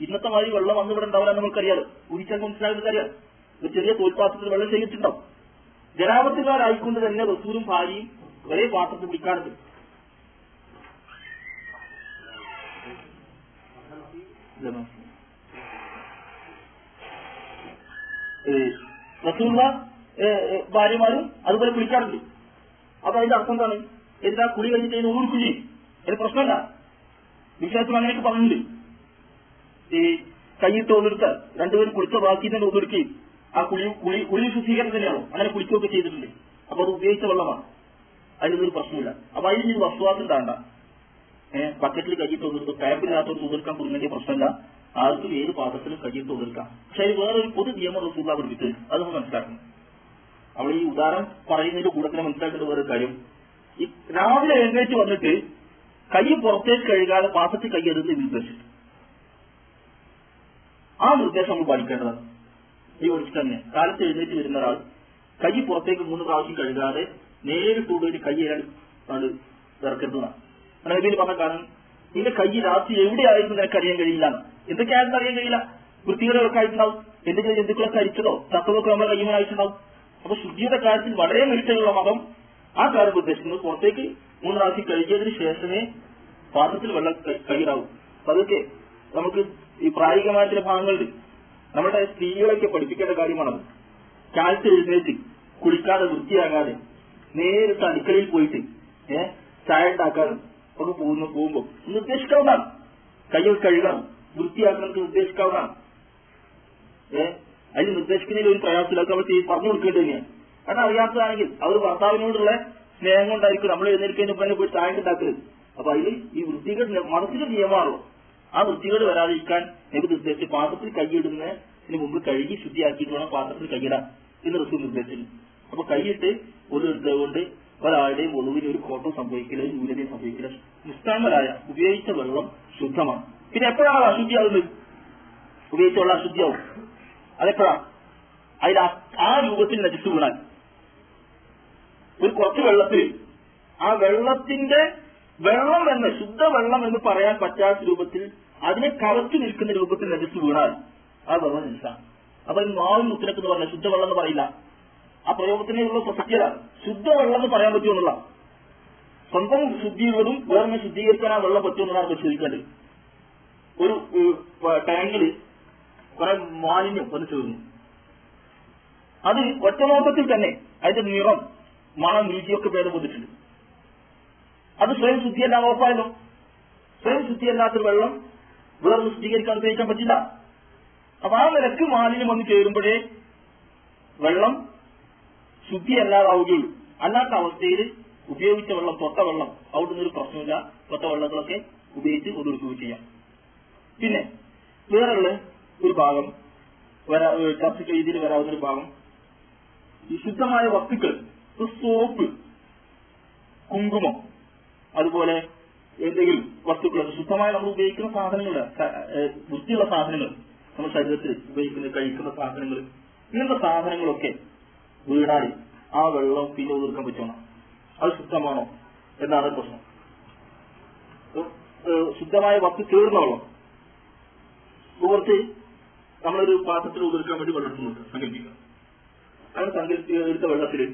ഇന്നത്തെ മാതിരി വെള്ളം വന്ന് ഇവിടെ ഉണ്ടാവില്ല നമുക്കറിയാലോ. കുടിച്ചാൽ മനസ്സിലാകുന്നറിയാം. ഒരു ചെറിയ തോൽപാത്രത്തിൽ വെള്ളം ശേഖരിച്ചിട്ടുണ്ടാവും. ജനാപത്തുകാരായിക്കൊണ്ട് തന്നെ റസൂലും ഭാര്യയും ഒരേ പാത്രത്തിൽ കുളിക്കാറുണ്ട്. റസൂലുള്ള ഭാര്യമാരും അതുപോലെ കുളിക്കാറുണ്ട്. അപ്പൊ അതിന്റെ അർത്ഥം എന്താണ്? എന്താ കുളി കഴിഞ്ഞിട്ട് അതിന് ഊർക്കും ചെയ്യും, അതിന് പ്രശ്നമല്ല. വിശ്വാസം അങ്ങനെയൊക്കെ പറഞ്ഞിട്ടുണ്ട്. ഈ കൈയിട്ട് ഒന്നെടുത്ത് രണ്ടുപേരും കുളിച്ച ബാക്കി തന്നെ ഒന്നെടുക്കുകയും ആ കുളി ശുദ്ധീകരണം തന്നെയാണോ അങ്ങനെ കുളിക്കുകയൊക്കെ ചെയ്തിട്ടുണ്ട്. അപ്പൊ അത് ഉപയോഗിച്ച വെള്ളമാണ്, അതിനൊരു പ്രശ്നമില്ല. അപ്പൊ അതിന് ഇത് വസ്തുവാസം താണ്ട ബക്കറ്റിൽ കൈയിട്ട് ഒന്നെടുത്ത് ടാപ്പില്ലാത്തവർ ഒന്നെടുക്കാൻ കൊടുക്കുന്നതിന്റെ പ്രശ്നമില്ല. ആർക്കും ഏത് പാത്രത്തിലും കൈയിട്ട് ഒന്നെടുക്കാം. പക്ഷെ അത് വേറൊരു പൊതു നിയമം റസൂലുള്ളാഹി പഠിപ്പിച്ചത് അത് നമ്മൾ മനസ്സിലാക്കണം. അവിടെ ഈ ഉദാഹരണം പറയുന്നതിന്റെ കൂടെ തന്നെ മനസ്സിലാക്കേണ്ട വേറൊരു കാര്യം, ഈ രാവിലെ എഴുന്നേറ്റ് വന്നിട്ട് കൈ പുറത്തേക്ക് കഴുകാതെ പാത്രത്തിൽ കൈയെടുത്ത് നിർദ്ദേശിച്ചു. ആ നിർദ്ദേശം നമ്മൾ പാലിക്കേണ്ടതാണ്. ഈ ഒഴിച്ചിട്ട് തന്നെ കാലത്ത് എഴുന്നേറ്റ് വരുന്ന ഒരാൾ കൈ പുറത്തേക്ക് 3 പ്രാവശ്യം കഴുകാതെ നേരിട്ടുള്ള കൈ അത് ഇറക്കരുന്നതാണ്. നബിയിൽ പറഞ്ഞ കാരണം നിന്റെ കൈ രാത്രി എവിടെയായിരുന്നു നിനക്ക് അറിയാൻ കഴിയില്ല. എന്തൊക്കെയായിരുന്നു അറിയാൻ കഴിയില്ല. വൃത്തികളൊക്കെ ആയിട്ടുണ്ടാവും, എന്തെങ്കിലും ജന്തുക്കളൊക്കെ അരിച്ചതോ ചത്തതൊക്കെ നമ്മുടെ കൈമ അയച്ചിട്ടുണ്ടാവും. അപ്പൊ ശുദ്ധിയുടെ കാര്യത്തിൽ വളരെ നിഷ്ഠയുള്ള മതം ആ കാര്യം ഉദ്ദേശിക്കുന്നത് പുറത്തേക്ക് 3 പ്രാവശ്യം കഴുകിയതിനു ശേഷമേ പാത്രത്തിൽ വെള്ളം കൈയിടാവൂ. അപ്പൊ അതൊക്കെ നമുക്ക് ഈ പ്രായോഗികമായ ഭാഗങ്ങളുണ്ട്. നമ്മുടെ സ്ത്രീകളൊക്കെ പഠിപ്പിക്കേണ്ട കാര്യമാണത്. കാലത്ത് എഴുന്നേറ്റ് കുളിക്കാതെ വൃത്തിയാകാതെ നേരിട്ട് അടുക്കളയിൽ പോയിട്ട് ചായ ഉണ്ടാക്കാനും ഒക്കെ പോകുമ്പോ നിർദ്ദേശിക്കാവുന്നതാണ്. കൈകൾ കഴുകണം, വൃത്തിയാക്കുന്നത് നിർദ്ദേശിക്കാവുന്നതാണ്. അതിന് നിർദ്ദേശിക്കുന്നതിൽ ഒരു പ്രയാസമില്ല, നമ്മൾ പറഞ്ഞു കൊടുക്കേണ്ടത് തന്നെയാണ്. കാരണം അറിയാത്തതാണെങ്കിൽ അവർ ഭർത്താവിനോടുള്ള സ്നേഹം കൊണ്ടായിരിക്കും നമ്മൾ എഴുന്നേൽക്കുന്നതിന് മുമ്പ് പോയി ചായ ഉണ്ടാക്കരുത്. അപ്പൊ അതിൽ ഈ വൃത്തികേട് മനസ്സിന്റെ നിയമമാണല്ലോ. ആ വൃത്തികേട് വരാതിരിക്കാൻ എനിക്ക് നിർദ്ദേശിച്ച് പാത്രത്തിൽ കൈയിടുന്നതിന് മുമ്പ് കഴുകി ശുദ്ധിയാക്കിയിട്ട് വേണം പാത്രത്തിൽ കൈയിടാൻ എന്ന് റസൂൽ നിർദ്ദേശിച്ചു. അപ്പൊ കൈയിട്ട് ഒന്നെടുത്തുകൊണ്ട് ഒരാളുടെയും ഒളിവിന് ഒരു കോട്ടം സംഭവിക്കില്ല, ഒരു ന്യൂനതയും സംഭവിക്കില്ല. മുസ്താമലായ ഉപയോഗിച്ച വെള്ളം ശുദ്ധമാണ്. പിന്നെ എപ്പോഴാണ് അശുദ്ധിയാവുന്നത്? ഉപയോഗിച്ച വെള്ളം അശുദ്ധിയാവും. അതെപ്പോഴാണ്? അതിൽ ആ രൂപത്തിൽ നജിസ് വീണാൽ ഒരു കുറച്ച് വെള്ളത്തിൽ ആ വെള്ളത്തിന്റെ വെള്ളം എന്ന് ശുദ്ധവെള്ളം എന്ന് പറയാൻ പറ്റാത്ത രൂപത്തിൽ അതിനെ കവച്ചു നിൽക്കുന്ന രൂപത്തിൽ നജിസ് വീണാൽ ആ വെള്ളം നജിസാണ്. അപ്പൊ നാവും മുത്തിനൊക്കെ എന്ന് പറഞ്ഞാൽ ശുദ്ധവെള്ളം എന്ന് പറയില്ല. ആ പ്രയോഗത്തിനുള്ള പ്രസക്തിയല്ല. ശുദ്ധവെള്ളം എന്ന് പറയാൻ പറ്റുമെന്നുള്ള സ്വന്തം ശുദ്ധിയുള്ളതും വേറെ ശുദ്ധീകരിക്കാൻ ആ വെള്ളം പറ്റുമെന്നാണ് പരിശോധിക്കേണ്ടത്. ഒരു ടാങ്കില് കുറെ മാലിന്യം വന്ന് ചേർന്നു. അത് ഒറ്റനോട്ടത്തിൽ തന്നെ അതിന്റെ നിറം, മണം, രുചിയൊക്കെ ഭേദപ്പെട്ടിട്ടുണ്ട്. അത് സ്വയം ശുദ്ധിയല്ലാതെ ഉറപ്പായല്ലോ. സ്വയം ശുദ്ധിയല്ലാത്തൊരു വെള്ളം വേറെ ശുദ്ധീകരിക്കാൻ ഉപയോഗിക്കാൻ പറ്റില്ല. അപ്പൊ ആ നിരക്ക് മാലിന്യം വന്ന് ചേരുമ്പോഴേ വെള്ളം ശുദ്ധിയല്ലാതാവുകയുള്ളൂ. അല്ലാത്ത അവസ്ഥയിൽ ഉപയോഗിച്ച വെള്ളം, തൊട്ട വെള്ളം, അവിടുന്ന് ഒരു പ്രശ്നമില്ല. തൊട്ട വെള്ളങ്ങളൊക്കെ ഉപയോഗിച്ച് ഒതുക്കുകയും ചെയ്യാം. പിന്നെ വേറെയുള്ള ഒരു ഭാഗം ചർച്ച ചെയ്തിൽ വരാവുന്ന ഒരു ഭാഗം, ഈ ശുദ്ധമായ വസ്തുക്കൾ, സോപ്പ്, കുങ്കുമം, അതുപോലെ എന്തെങ്കിലും വസ്തുക്കൾ, ശുദ്ധമായ നമ്മൾ ഉപയോഗിക്കുന്ന സാധനങ്ങൾ, വൃത്തിയുള്ള സാധനങ്ങൾ, നമ്മുടെ ശരീരത്തിൽ ഉപയോഗിക്കുന്ന കഴിക്കുന്ന സാധനങ്ങൾ, ഇങ്ങനത്തെ സാധനങ്ങളൊക്കെ വീണാൽ ആ വെള്ളം പിന്നെ ഒതുക്കാൻ പറ്റണം. അത് ശുദ്ധമാണോ എന്നാണ് പ്രശ്നം. ശുദ്ധമായ വസ്തു ചേർന്ന വെള്ളം കുറച്ച് നമ്മളൊരു പാത്രത്തിൽ ഒതുക്കാൻ വേണ്ടി വെള്ളം സങ്കല്പിക്കുക. അങ്ങനെ എടുത്ത വെള്ളത്തില്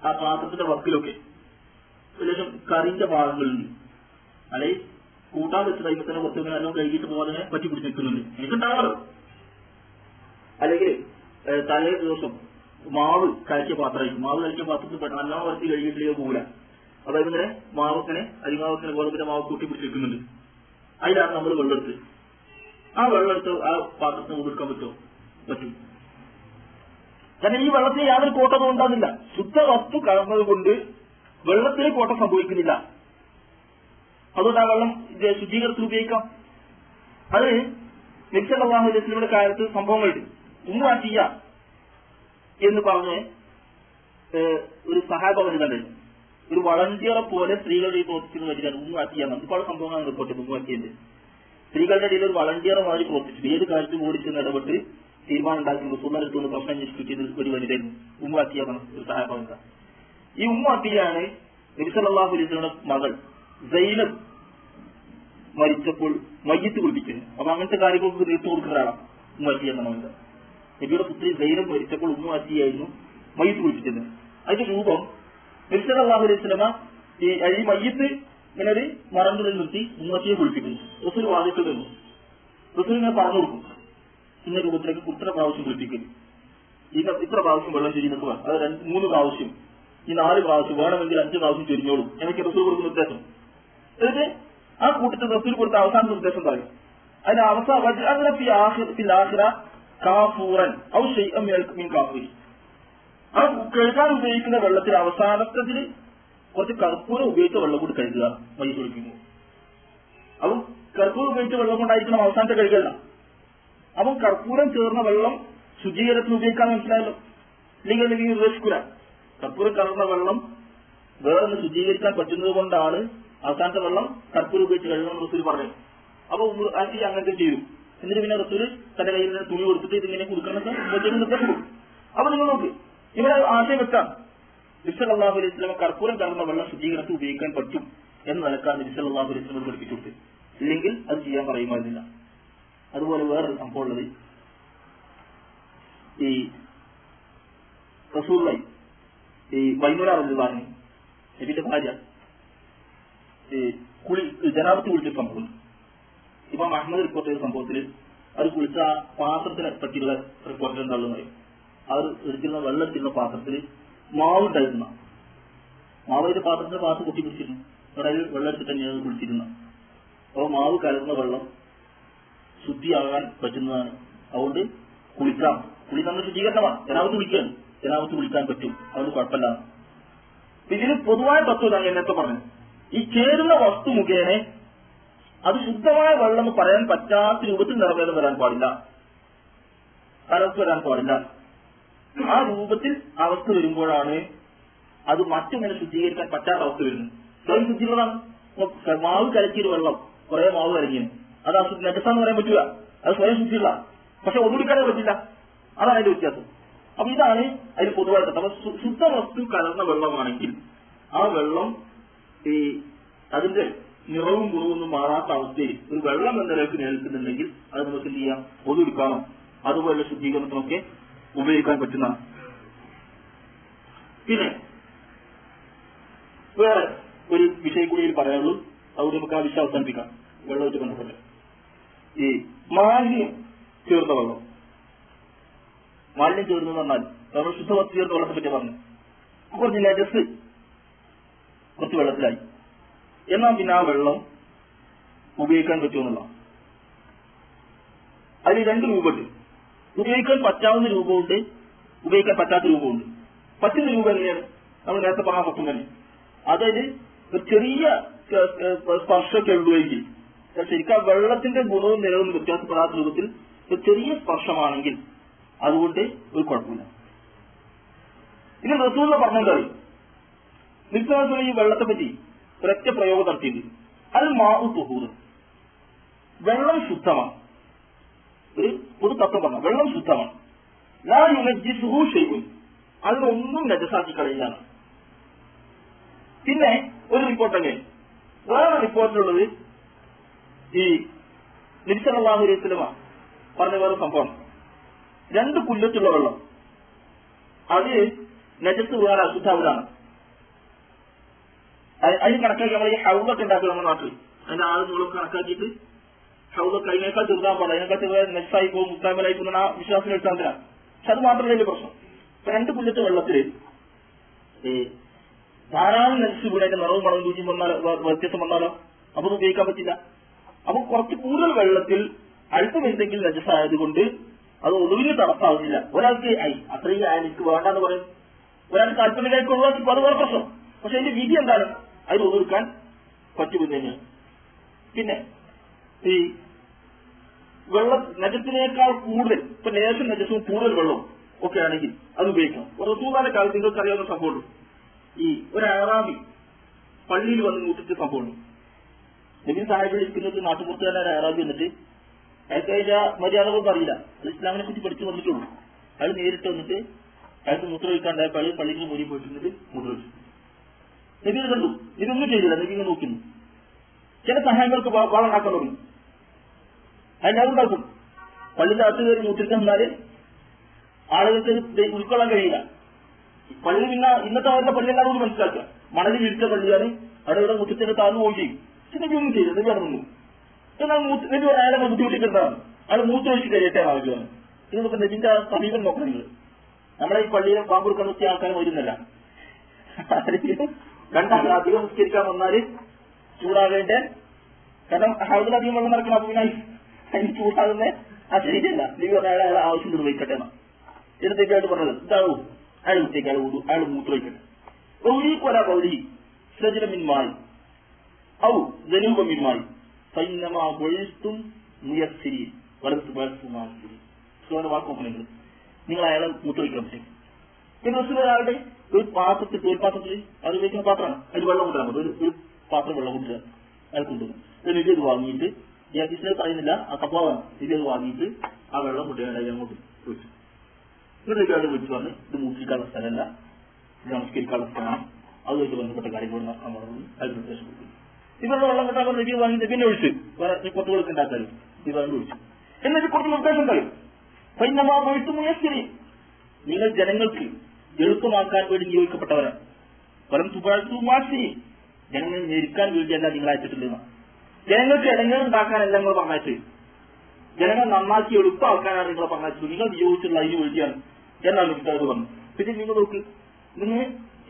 ആ പാത്രത്തിന്റെ വക്കിലൊക്കെ ഏകദേശം കറിന്റെ ഭാഗങ്ങളുണ്ട്. അല്ലെങ്കിൽ കൂട്ടാൻ വെച്ച കഴിയുമ്പോൾ തന്നെ കുറച്ച് എല്ലാം കഴുകിയിട്ട് പോകാതെ പറ്റി പിടിച്ച് നിൽക്കുന്നുണ്ട്. എനിക്കുണ്ടാവാറോ? അല്ലെങ്കിൽ തലേ ദിവസം മാവ് കഴിച്ച പാത്രമായിരിക്കും. മാവ് കഴിച്ച പാത്രത്തിൽ നല്ലോണം വരച്ച് കഴുകിയിട്ടില്ലേ പോകില്ല. അതായത് ഇങ്ങനെ മാവത്തിനെ അരിമാവത്തിന് ഗോതമ്പിന്റെ മാവ് കൂട്ടി പിടിച്ച് നിൽക്കുന്നുണ്ട്. അതിലാണ് നമ്മൾ വെള്ളമെടുത്ത് ആ വെള്ളമെടുത്ത് ആ പാത്രത്തിന് ഒതുക്കാൻ പറ്റുമോ? പറ്റും. കാരണം ഈ വെള്ളത്തിന് യാതൊരു കോട്ടവും ഉണ്ടാകുന്നില്ല. ശുദ്ധ വസ്തു കലർന്നത് കൊണ്ട് വെള്ളത്തിന് കോട്ടം സംഭവിക്കുന്നില്ല. അതുകൊണ്ട് ആ വെള്ളം ശുദ്ധീകരിച്ച് ഉപയോഗിക്കാം. അത് നബി സല്ലല്ലാഹു അലൈഹി വസല്ലമയുടെ കാലത്ത് സംഭവങ്ങളുണ്ട്. ഉമ്മു അത്തിയ എന്ന് പറഞ്ഞ് ഒരു സഹാബ വനിതയുണ്ട്. ഒരു വളണ്ടിയറെ പോലെ സ്ത്രീകളുടെ പ്രവർത്തിക്കുന്ന വരികയാണ് ഉമ്മു അത്തിയ. ഒരുപാട് സംഭവങ്ങളാണ് റിപ്പോർട്ട് ഉമ്മു അത്തിയന്റെ. സ്ത്രീകളുടെ ഇടയിൽ ഒരു വളണ്ടിയറെ മാറി പ്രവർത്തിച്ചു. ഏത് കാര്യത്തിൽ ഓടിച്ചെന്ന് ഇടപെട്ട് തീരുമാനം ഉണ്ടാക്കി റസൂലുള്ളാഹിയുടെ പ്രശ്നം അന്വേഷിക്കുന്ന ഒരു വനിതയായിരുന്നു ഉമ്മു അത്തിയ എന്ന ഒരു സഹാബ വനിത. ഈ ഉമ്മു അത്തിയാണ് നബി സല്ലല്ലാഹു അലൈഹി വസല്ലമയുടെ മകൾ സൈനബ് മരിച്ചപ്പോൾ മയ്യിത്ത് കുളിപ്പിക്കുന്നു. അപ്പൊ അങ്ങനത്തെ കാര്യങ്ങൾക്ക് നേതൃത്വം കൊടുക്കുന്ന ഒരാളാണ് ഉമ്മു അത്തിയ എന്ന വനിത. നബിയുടെ പുത്രി സൈനബ് മരിച്ചപ്പോൾ ഉമ്മു അത്തിയായിരുന്നു മയ്യിത്ത് കുളിപ്പിക്കുന്നത്. അതിന്റെ രൂപം നബി സല്ലല്ലാഹു അലൈഹി വസല്ലമ ഈ മയ്യിത്ത് ഇങ്ങനെ ഒരു മറന്നിൽ നിർത്തി ഉമ്മു അത്തിയെ കുളിപ്പിക്കുന്നു. റസൂൽ വാദിക്കൽ നിന്നു. റസൂൽ ഇങ്ങനെ പറഞ്ഞു കൊടുക്കും, ഇന്ന രൂപത്തിലേക്ക് ഇത്ര പ്രാവശ്യം കുളിപ്പിക്കുന്നു, ഇത്ര പ്രാവശ്യം വെള്ളം ചൊരിയുന്നൊക്കെ വേണം. അത് 3 പ്രാവശ്യം, ഈ 4 പ്രാവശ്യം, വേണമെങ്കിൽ 5 പ്രാവശ്യം ചൊരിഞ്ഞോളും എനിക്ക് റസൂൽ കൊടുക്കുന്ന നിർദ്ദേശം. എന്നിട്ട് ആ കൂട്ടത്തിൽ റസൂൽ കൊടുത്ത അവസാന നിർദ്ദേശം പറയും. അതിന് അവസാന കാഫൂറൻ ഔ ശൈഅൻ മിൻ കാഫൂരി. ആ കഴുകാൻ ഉപയോഗിക്കുന്ന വെള്ളത്തിൽ അവസാനത്തിൽ കുറച്ച് കർപ്പൂരം ഉപയോഗിച്ച വെള്ളം കൂടി കഴുകുക മയ്യിത്ത് കുളിക്കുമ്പോൾ. അപ്പം കർപ്പൂരം ഉപയോഗിച്ച വെള്ളം കൊണ്ടായിരിക്കണം അവസാനത്തെ കഴുകല്ല. അപ്പം കർപ്പൂരം ചേർന്ന വെള്ളം ശുചീകരണത്തിന് ഉപയോഗിക്കാൻ മനസ്സിലായല്ലോ. ഇല്ലെങ്കിൽ ഉദ്ദേശിക്കൂല. കർപ്പൂരം കലർന്ന വെള്ളം വേറൊന്ന് ശുചീകരിക്കാൻ പറ്റുന്നത് കൊണ്ടാണ് അവസാനത്തെ വെള്ളം കർപ്പൂരം ഉപയോഗിച്ച് കഴുകണം റസൂൽ പറഞ്ഞു. അപ്പൊ ആക്കി അങ്ങനത്തെ ചെയ്തു. എന്നിട്ട് പിന്നെ റസൂൽ തന്റെ കയ്യിൽ നിന്ന് തുണി കൊടുത്തിട്ട് ഇതിങ്ങനെ കൊടുക്കണമെന്ന് നിർദ്ദേശം കൊടുക്കും. അപ്പൊ നിങ്ങൾ നോക്ക്, ഇവിടെ ആശയം വെക്കാം. നബി സല്ലല്ലാഹു അലൈഹി വസല്ലം കർപ്പൂരം കലർന്ന വെള്ളം ശുചീകരണത്തിൽ ഉപയോഗിക്കാൻ പറ്റും എന്ന് നിലക്കാണ് നബി സല്ലല്ലാഹു അലൈഹി വസല്ലം പഠിപ്പിച്ചു കൊടുത്തത്. ഇല്ലെങ്കിൽ അത് ചെയ്യാൻ പറയുമായിരുന്നില്ല. അതുപോലെ വേറൊരു സംഭവം ഉള്ളത്, ഈ റസൂലുള്ളാഹി ഈ മൈമൂന റളിയല്ലാഹു അൻഹ നബിയുടെ ഭാര്യ ജനാബത്ത് കുളിച്ച സംഭവം ഇമാം അഹ്മദ് റിപ്പോർട്ട് ചെയ്ത സംഭവത്തിൽ അത് കുളിച്ച ആ പാത്രത്തിനെ പറ്റിയുള്ള റിപ്പോർട്ടിൽ എന്താണെന്ന് പറയും. അവർ എടുക്കുന്ന വെള്ളം എടുക്കുന്ന പാത്രത്തിൽ മാവ് ഉണ്ടായിരുന്ന മാവിന്റെ പാത്രത്തിന്റെ പാത്രം കുത്തി പിടിച്ചിരുന്നു. അവിടെ വെള്ളം എടുത്തിട്ട് തന്നെയാണ് കുളിച്ചിരുന്നത്. അപ്പോൾ മാവ് കലർന്ന വെള്ളം ശുദ്ധിയാകാൻ പറ്റുന്നതാണ്. അതുകൊണ്ട് കുളിക്കാം. കുളി നമ്മൾ ശുദ്ധീകരണമാണ്. ജനാബത്ത് കുളിക്കാൻ പറ്റും. അതുകൊണ്ട് കുഴപ്പമില്ല. ഇതിന് പൊതുവായ തത്വം ഞാൻ നേരത്തെ പറഞ്ഞു. ഈ ചേരുന്ന വസ്തു മുഖേന അത് ശുദ്ധമായ വെള്ളം എന്ന് പറയാൻ പറ്റാത്ത രൂപത്തിൽ നിറവേറി വരാൻ പാടില്ല, കലർത്ത് വരാൻ പാടില്ല. ആ രൂപത്തിൽ അവസ്ഥ വരുമ്പോഴാണ് അത് മറ്റൊന്നിനെ ശുദ്ധീകരിക്കാൻ പറ്റാത്ത അവസ്ഥ വരുന്നത്. സ്വയം ശുദ്ധിയുള്ളതാണ്. മാവ് കലക്കിയൊരു വെള്ളം, കുറെ മാവ് കലങ്ങിയത്, അത് അശുദ്ധ നെജസാന്ന് പറയാൻ പറ്റില്ല. അത് സ്വയം ശുദ്ധിയുള്ള, പക്ഷെ ഒന്നുടിക്കാനേ പറ്റില്ല. അതാണ് അതിന്റെ വ്യത്യാസം. അപ്പൊ ഇതാണ് അതിന് പൊതുവായിട്ട്. അപ്പൊ ശുദ്ധ വസ്തു കലർന്ന വെള്ളമാണെങ്കിൽ ആ വെള്ളം അതിന്റെ നിറവും കുറവൊന്നും മാറാത്ത അവസ്ഥയിൽ ഒരു വെള്ളം എന്ന നിലയ്ക്ക് നിലനിൽക്കുന്നുണ്ടെങ്കിൽ അത് നമുക്ക് എന്ത് ചെയ്യാം, ഒതുക്കാനും അതുപോലെ ശുദ്ധീകരണത്തിനൊക്കെ ഉപയോഗിക്കാൻ പറ്റുന്നതാണ്. പിന്നെ വേറെ ഒരു വിഷയം കൂടി പറയാനുള്ളൂ, അതുകൊണ്ട് നമുക്ക് ആ വിഷയം അവസാനിപ്പിക്കാം. വെള്ളമായിട്ട് ബന്ധപ്പെട്ട് ഈ മാലിന്യം ചേർന്ന വെള്ളം, മാലിന്യം ചേർന്ന് പറഞ്ഞാൽ നമ്മൾ ശുദ്ധവസ്തു ചേർന്ന വെള്ളത്തെ പറ്റി പറഞ്ഞു. കുറച്ച് നജസ് കുറച്ച് വെള്ളത്തിലായി, എന്നാൽ പിന്നെ ആ വെള്ളം ഉപയോഗിക്കാൻ പറ്റുമെന്നുള്ള അതിൽ രണ്ട് രൂപമുണ്ട്. ഉപയോഗിക്കാൻ പറ്റാവുന്ന രൂപമുണ്ട്, ഉപയോഗിക്കാൻ പറ്റാത്ത രൂപമുണ്ട്. പറ്റുന്ന രൂപം എങ്ങനെയാണ്? നമ്മൾ നേരത്തെ പറഞ്ഞ പറ്റും തന്നെ. അതായത് ഒരു ചെറിയ സ്പർശമൊക്കെ ഉള്ളുവെങ്കിൽ, ശരിക്കും ആ വെള്ളത്തിന്റെ ഗുണവും നിലവും വ്യത്യാസപ്പെടാത്ത രൂപത്തിൽ ഒരു ചെറിയ സ്പർശമാണെങ്കിൽ അതുകൊണ്ട് ഒരു കുഴപ്പമില്ല. ഇനി റസൂൽ പറഞ്ഞാൽ നിൽക്കുന്ന ഈ വെള്ളത്തെ പറ്റി ഒരൊറ്റ പ്രയോഗം നടത്തിയിട്ടുണ്ട്. അത് മാഉ തുഹൂർ, വെള്ളം ശുദ്ധമാണ്. ഒരു പൊതു തത്വം പറഞ്ഞ വെള്ളം ശുദ്ധമാണ്. ലാ യുനജ്ജിസുഹു ശൈഉൻ, അതിനൊന്നും നജസാക്കി കളയില്ലാണ്. പിന്നെ ഒരു റിപ്പോർട്ട് അങ്ങനെ വേറെ റിപ്പോർട്ടിലുള്ളത് ഈ നബി സല്ലല്ലാഹു അലൈഹി വസല്ലം പറഞ്ഞ വേറെ സംഭവം, രണ്ട് പുല്ലത്തുള്ള വെള്ളം അത് നജസ് വേറെ അശുദ്ധാവലാണ്. അതിന് കണക്കാക്കി നമ്മൾ ഈ ഹൗദൊക്കെ ഉണ്ടാക്കും നമ്മുടെ നാട്ടിൽ, അതിന്റെ ആളുകളും കണക്കാക്കിയിട്ട് ഹൗദൊക്കെ അതിനേക്കാൾ ചെറുതാൻ പാടില്ല, അതിനേക്കാൾ ചെറുതായ നെസ്സായി പോകും, മുക്കാമലായി പോകുന്ന ആ വിശ്വാസം എടുത്താൽ. പക്ഷെ അത് മാത്രമല്ല വലിയ പ്രശ്നം. ഇപ്പൊ രണ്ട് പുല്ലത്തെ വെള്ളത്തിൽ ധാരാളം നെൽസ് വീട് അതിന്റെ നിറവും മണവും രുചിയും വന്നാലോ വ്യത്യാസം വന്നാലോ അപ്പൊ ഉപയോഗിക്കാൻ പറ്റില്ല. അപ്പൊ കുറച്ച് കൂടുതൽ വെള്ളത്തിൽ അല്പം എന്തെങ്കിലും നജസായതുകൊണ്ട് അത് ഒളിവിന് തടസ്സാവുന്നില്ല. ഒരാൾക്ക് അത്രയും എനിക്ക് വേണ്ടെന്ന് പറയും, ഒരാൾക്ക് താല്പര്യത്തിലേക്ക് ഒഴിവാക്കി അത് വേറെ പ്രശ്നം. പക്ഷെ അതിന്റെ വിധി എന്താണ്? അതിൽ ഒതുക്കാൻ പറ്റുമെന്ന് തന്നെയാണ്. പിന്നെ ഈ വെള്ളം നജത്തിനേക്കാൾ കൂടുതൽ, ഇപ്പൊ ലേശം നജസും കൂടുതൽ വെള്ളവും ഒക്കെ ആണെങ്കിൽ അത് ഉപയോഗിക്കണം. റസൂലുള്ളാഹിന്റെ കാലത്ത് നിങ്ങൾക്ക് അറിയാവുന്ന സംഭവമുണ്ട്. ഈ ഒരു അറാബി പള്ളിയിൽ വന്ന് മൂട്ടിച്ച സംഭവമുണ്ട്. നബി സാഹിബിൽ ഇരിക്കുന്നത് നാട്ടുപുറത്തുകാരൻ ഒരു അറാബി വന്നിട്ട് അയാൾക്ക് മര്യാദകളൊന്നും അറിയില്ല, അത് ഇസ്ലാമിനെ കുറിച്ച് പഠിച്ചു വന്നിട്ടുള്ളൂ. അയാൾ നേരിട്ട് വന്നിട്ട് അയാൾക്ക് മൂത്ര ഒഴിക്കാണ്ടായപ്പോൾ അയാൾ പള്ളിയിൽ മൂരി പോയിട്ടിരുന്നിട്ട് മൂത്ര ഒഴിച്ചു. നബി കണ്ടു, ഇതൊന്നും ചെയ്തില്ല. നബി ഇങ്ങനെ നോക്കുന്നു. ചില സഹായങ്ങൾക്ക് വാളുണ്ടാക്കാൻ തുടങ്ങി. അതിന്റെ അതുണ്ടാക്കും. പള്ളിന്റെ അകത്ത് കയറി മൂത്രിക്കാൻ വന്നാല് ആളുകൾക്ക് ഉൾക്കൊള്ളാൻ കഴിയില്ല. പള്ളി പിന്നെ ഇന്നത്തെ അവരുടെ പള്ളി എല്ലാവരും മനസ്സിലാക്കുക, മണലിൽ ഇടിച്ച പള്ളിയാണ്, അവിടെ ഇവിടെ മുറ്റത്തിന്റെ താഴ്ന്നു പോയി ചെയ്യും. പക്ഷെ നബി ഒന്നും ചെയ്തു, നബി അവിടെ നിന്നു. എന്നാൽ നബി അയാളെ ബുദ്ധിമുട്ടിക്കുന്നതാണ്, അയാൾ മൂത്രമൊഴിച്ച് കഴിയട്ടെ ആവശ്യമാണ്. ഇതൊക്കെ നബിന്റെ സമീപം നോക്കണം. നിങ്ങൾ നമ്മളെ ഈ പള്ളിയെ പാമ്പ് കൊടുക്കാൻ നിർത്തിയ ആൾക്കാരും വരുന്നില്ല. രണ്ടാൾ അധികം നിസ്കരിക്കാൻ വന്നാല് ചൂടാകേണ്ട, കാരണം ഹൗദിലധികം വെള്ളം നടക്കണം. അപ്പൊ പിന്നെ അതിന് ചൂടാകുന്ന ആ ശരിയല്ല. നബി പറഞ്ഞ അയാളെ ആവശ്യം നിർവഹിക്കട്ടെ എന്നാ. എന്നിട്ടേക്കായിട്ട് പറഞ്ഞത് ഇതാവും അയാൾ കുത്തേക്ക് അയാൾ മൂത്രമൊഴിക്കട്ടെ. ഒരാ പൗരി സജനമിന്മായി ഔ ജനൂപമിന്മായി സൈന്യമാ വെളുത്തും മുയസ്സിരി വളർത്തു വളർത്തുമാരി വാക്കുകൾ നിങ്ങൾ അയാളെ മൂത്രമൊഴിക്കാൻ പറ്റും. പിന്നെ ഒരാളുടെ ഒരു പാത്രത്തിൽ തോൽപാത്രത്തിൽ അത് ഉപയോഗിക്കുന്ന പാത്രമാണ്, അതിൽ വെള്ളം കൊണ്ടുവരാൻ പറ്റും. ഒരു പാത്രം വെള്ളം കൊണ്ടുവരാൻ അയാൾ കൊണ്ടുവന്നു. എന്നിട്ട് ഇത് വാങ്ങിയിട്ട് ഞാൻ പറയുന്നില്ല, ആ കപ്പാവാണ്, ഇത് വാങ്ങിയിട്ട് ആ വെള്ളം കൊണ്ടുവരാൻ അയാൾ അങ്ങോട്ട് ചോദിച്ചു. എന്നിട്ട് അയാൾ വിളിച്ചു പറഞ്ഞ് ഇത് മൂത്രിക്കാനുള്ള സ്ഥലമല്ല, ഇത് നമസ്കരിക്കാനുള്ള സ്ഥലമാണ്, അതുമായിട്ട് ബന്ധപ്പെട്ട കാര്യങ്ങൾ അയാൾ നിർദ്ദേശം കൊടുത്തു. ഇവരുടെ വെള്ളം കൊണ്ടാകുമ്പോൾ നബി വാങ്ങി പിന്നെ ഒഴിച്ച് വേറെ കൊത്തുകളൊക്കെ ഉണ്ടാക്കാനും ഇത് വേണ്ട ഒഴിച്ചു. എന്നിട്ട് കുറച്ച് നിർദ്ദേശം ഉണ്ടായി. പൈനമാ ഒഴിച്ചു മുയസ്സിരി, നിങ്ങൾ ജനങ്ങൾക്ക് എളുപ്പമാക്കാൻ വേണ്ടി നിയോഗിക്കപ്പെട്ടവരാണ്. വലം തുപാഴ്ത്തു മാസിരി, ജനങ്ങൾ ഞെരുക്കാൻ വേണ്ടിയല്ല നിങ്ങൾ അയച്ചിട്ടുണ്ടെന്ന്. ജനങ്ങൾക്ക് ഇടങ്ങളുണ്ടാക്കാനല്ല നിങ്ങൾ പറഞ്ഞയച്ചു, ജനങ്ങൾ നന്നാക്കി എളുപ്പമാക്കാനാണ് നിങ്ങളെ പറഞ്ഞയച്ചത്. നിങ്ങൾ നിയോഗിച്ചുള്ള അതിന് വേണ്ടിയാണ് എന്നാണ് കിട്ടാതെ പറഞ്ഞു. പിന്നെ നിങ്ങൾ നോക്ക്,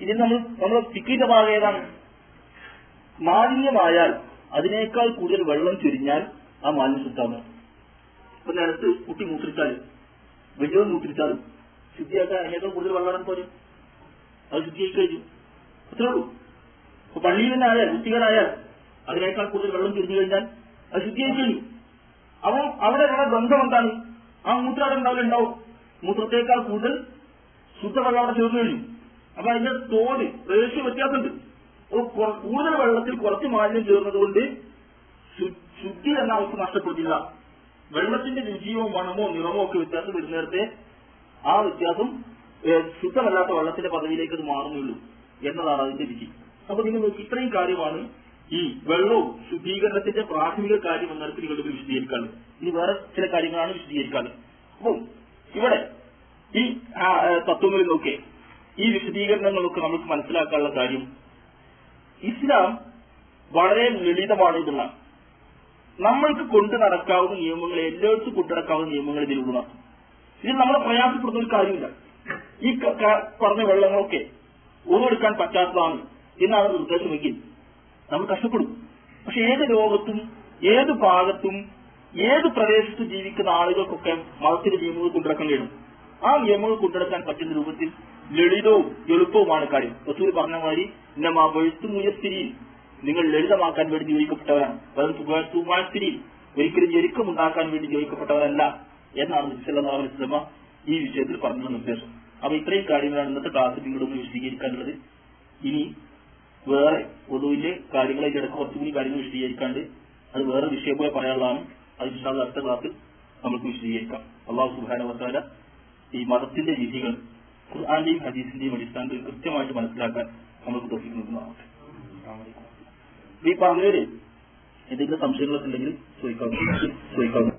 ഇതിന് നമ്മൾ ഫിക്കിന്റെ ഭാഗം ഏതാണ്? മാലിന്യമായാൽ അതിനേക്കാൾ കൂടുതൽ വെള്ളം ചൊരിഞ്ഞാൽ ആ മാലിന്യം ശുദ്ധമാണ്. ഇപ്പൊ നേരത്ത് കുട്ടി മൂത്രിച്ചാലും വലിയവൻ മൂത്രിച്ചാലും ശുദ്ധിയാക്കാൻ അതിനേക്കാൾ കൂടുതൽ വെള്ളം പോലും അത് ശുദ്ധിയായി കഴിഞ്ഞു. അത്രേ ഉള്ളൂ. അപ്പൊ പള്ളിയിൽ തന്നെ ആയാൽ കുട്ടികളായാൽ അതിനേക്കാൾ കൂടുതൽ വെള്ളം ചൊരിഞ്ഞു കഴിഞ്ഞാൽ അത് ശുദ്ധിയായി കഴിഞ്ഞു. അപ്പോൾ അവിടെയുള്ള ബന്ധം എന്താണ്? ആ മൂത്രം അവിടെ ഉണ്ടാവും. മൂത്രത്തേക്കാൾ കൂടുതൽ ശുദ്ധവെള്ളം അവിടെ ചേർന്ന് കഴിഞ്ഞു. അപ്പൊ അതിന്റെ തോത് റേഷ്യോ വ്യത്യാസമുണ്ട്. കൂടുതൽ വെള്ളത്തിൽ കുറച്ച് മാലിന്യം ചേർന്നതുകൊണ്ട് ശുദ്ധി എന്ന അവസ്ഥ നഷ്ടപ്പെട്ടില്ല. വെള്ളത്തിന്റെ രുചിയോ മണമോ നിറമോ ഒക്കെ വ്യത്യാസം വരുന്നേരത്തെ ആ വ്യത്യാസം ശുദ്ധമല്ലാത്ത വെള്ളത്തിന്റെ പദവിയിലേക്ക് അത് മാറുന്നുള്ളൂ എന്നതാണ് അതിന്റെ രുചി. അപ്പൊ നിങ്ങൾ നോക്കി, ഇത്രയും കാര്യമാണ് ഈ വെള്ളവും ശുദ്ധീകരണത്തിന്റെ പ്രാഥമിക കാര്യം എന്ന തരത്തിൽ നിങ്ങളുടെ വിശദീകരിക്കാറ്. ഇനി വേറെ ചില കാര്യങ്ങളാണ് വിശദീകരിക്കാറ്. അപ്പം ഇവിടെ ഈ തത്വങ്ങളിൽ നോക്കെ ഈ വിശദീകരണങ്ങളൊക്കെ നമുക്ക് മനസ്സിലാക്കാനുള്ള കാര്യം, ഇസ്ലാം വളരെ ലളിതമാണ് എന്നുള്ള നമ്മൾക്ക് കൊണ്ടു നടക്കാവുന്ന നിയമങ്ങൾ, എല്ലായിടത്തും കൊണ്ടു നടക്കാവുന്ന നിയമങ്ങൾ ഇതിലുള്ളതാണ്. ഇതിൽ നമ്മളെ പ്രയാസപ്പെടുന്ന ഒരു കാര്യമില്ല. ഈ പറഞ്ഞ വെള്ളങ്ങളൊക്കെ ഒന്നെടുക്കാൻ പറ്റാത്തതാണ് എന്നാണ് നിർദ്ദേശമെങ്കിൽ നമ്മൾ കഷ്ടപ്പെടും. പക്ഷെ ഏത് ലോകത്തും ഏത് ഭാഗത്തും ഏത് പ്രദേശത്ത് ജീവിക്കുന്ന ആളുകൾക്കൊക്കെ മതത്തിന്റെ നിയമങ്ങൾ കൊണ്ടുനടക്കാൻ കഴിയും. ആ നിയമങ്ങൾ കൊണ്ടുനടക്കാൻ പറ്റുന്ന രൂപത്തിൽ ലളിതവും എളുപ്പവുമാണ് കാര്യം. റസൂൽ പറഞ്ഞ മാതിരി ഇന്നമാ വഴുത്തു മുയസ്ഥിരിയിൽ നിങ്ങൾ ലളിതമാക്കാൻ വേണ്ടി നിയോഗിക്കപ്പെട്ടവരാണ്. തുമാസ്ഥിരിയിൽ ഒരിക്കലും ഞെരുക്കമുണ്ടാക്കാൻ വേണ്ടി നിയോഗിക്കപ്പെട്ടവരല്ല എന്നാണ് നബി സല്ലല്ലാഹു അലൈഹി വസല്ലം ഈ വിഷയത്തിൽ പറഞ്ഞ നിർദ്ദേശം. അപ്പൊ ഇത്രയും കാര്യങ്ങളാണ് ഇന്നത്തെ ക്ലാസ്സിൽ നിങ്ങളൊന്ന് വിശദീകരിക്കാനുള്ളത്. ഇനി വേറെ പൊതുവിന്റെ കാര്യങ്ങളെ ഇടയ്ക്ക് കുറച്ചുകൂടി കാര്യങ്ങൾ വിശദീകരിക്കാണ്ട് അത് വേറെ വിഷയം പോലെ പറയാനുള്ളതാണ്. അത് ഇൻഷാ അല്ലാഹ് അടുത്ത ക്ലാസ്സിൽ നമുക്ക് വിശദീകരിക്കാം. അല്ലാഹു സുബ്ഹാനഹു വ തആല ഈ മതത്തിന്റെ വിധികൾ ഖുർആന്റെയും ഹദീസിന്റെയും അടിസ്ഥാനത്തിൽ കൃത്യമായിട്ട് മനസ്സിലാക്കാൻ നമുക്ക് തൗഫീഖ് നൽകുന്നതാണ്. ഈ പറഞ്ഞവര് എന്തെങ്കിലും സംശയങ്ങളൊക്കെ ഉണ്ടെങ്കിൽ ചോദിക്കാം.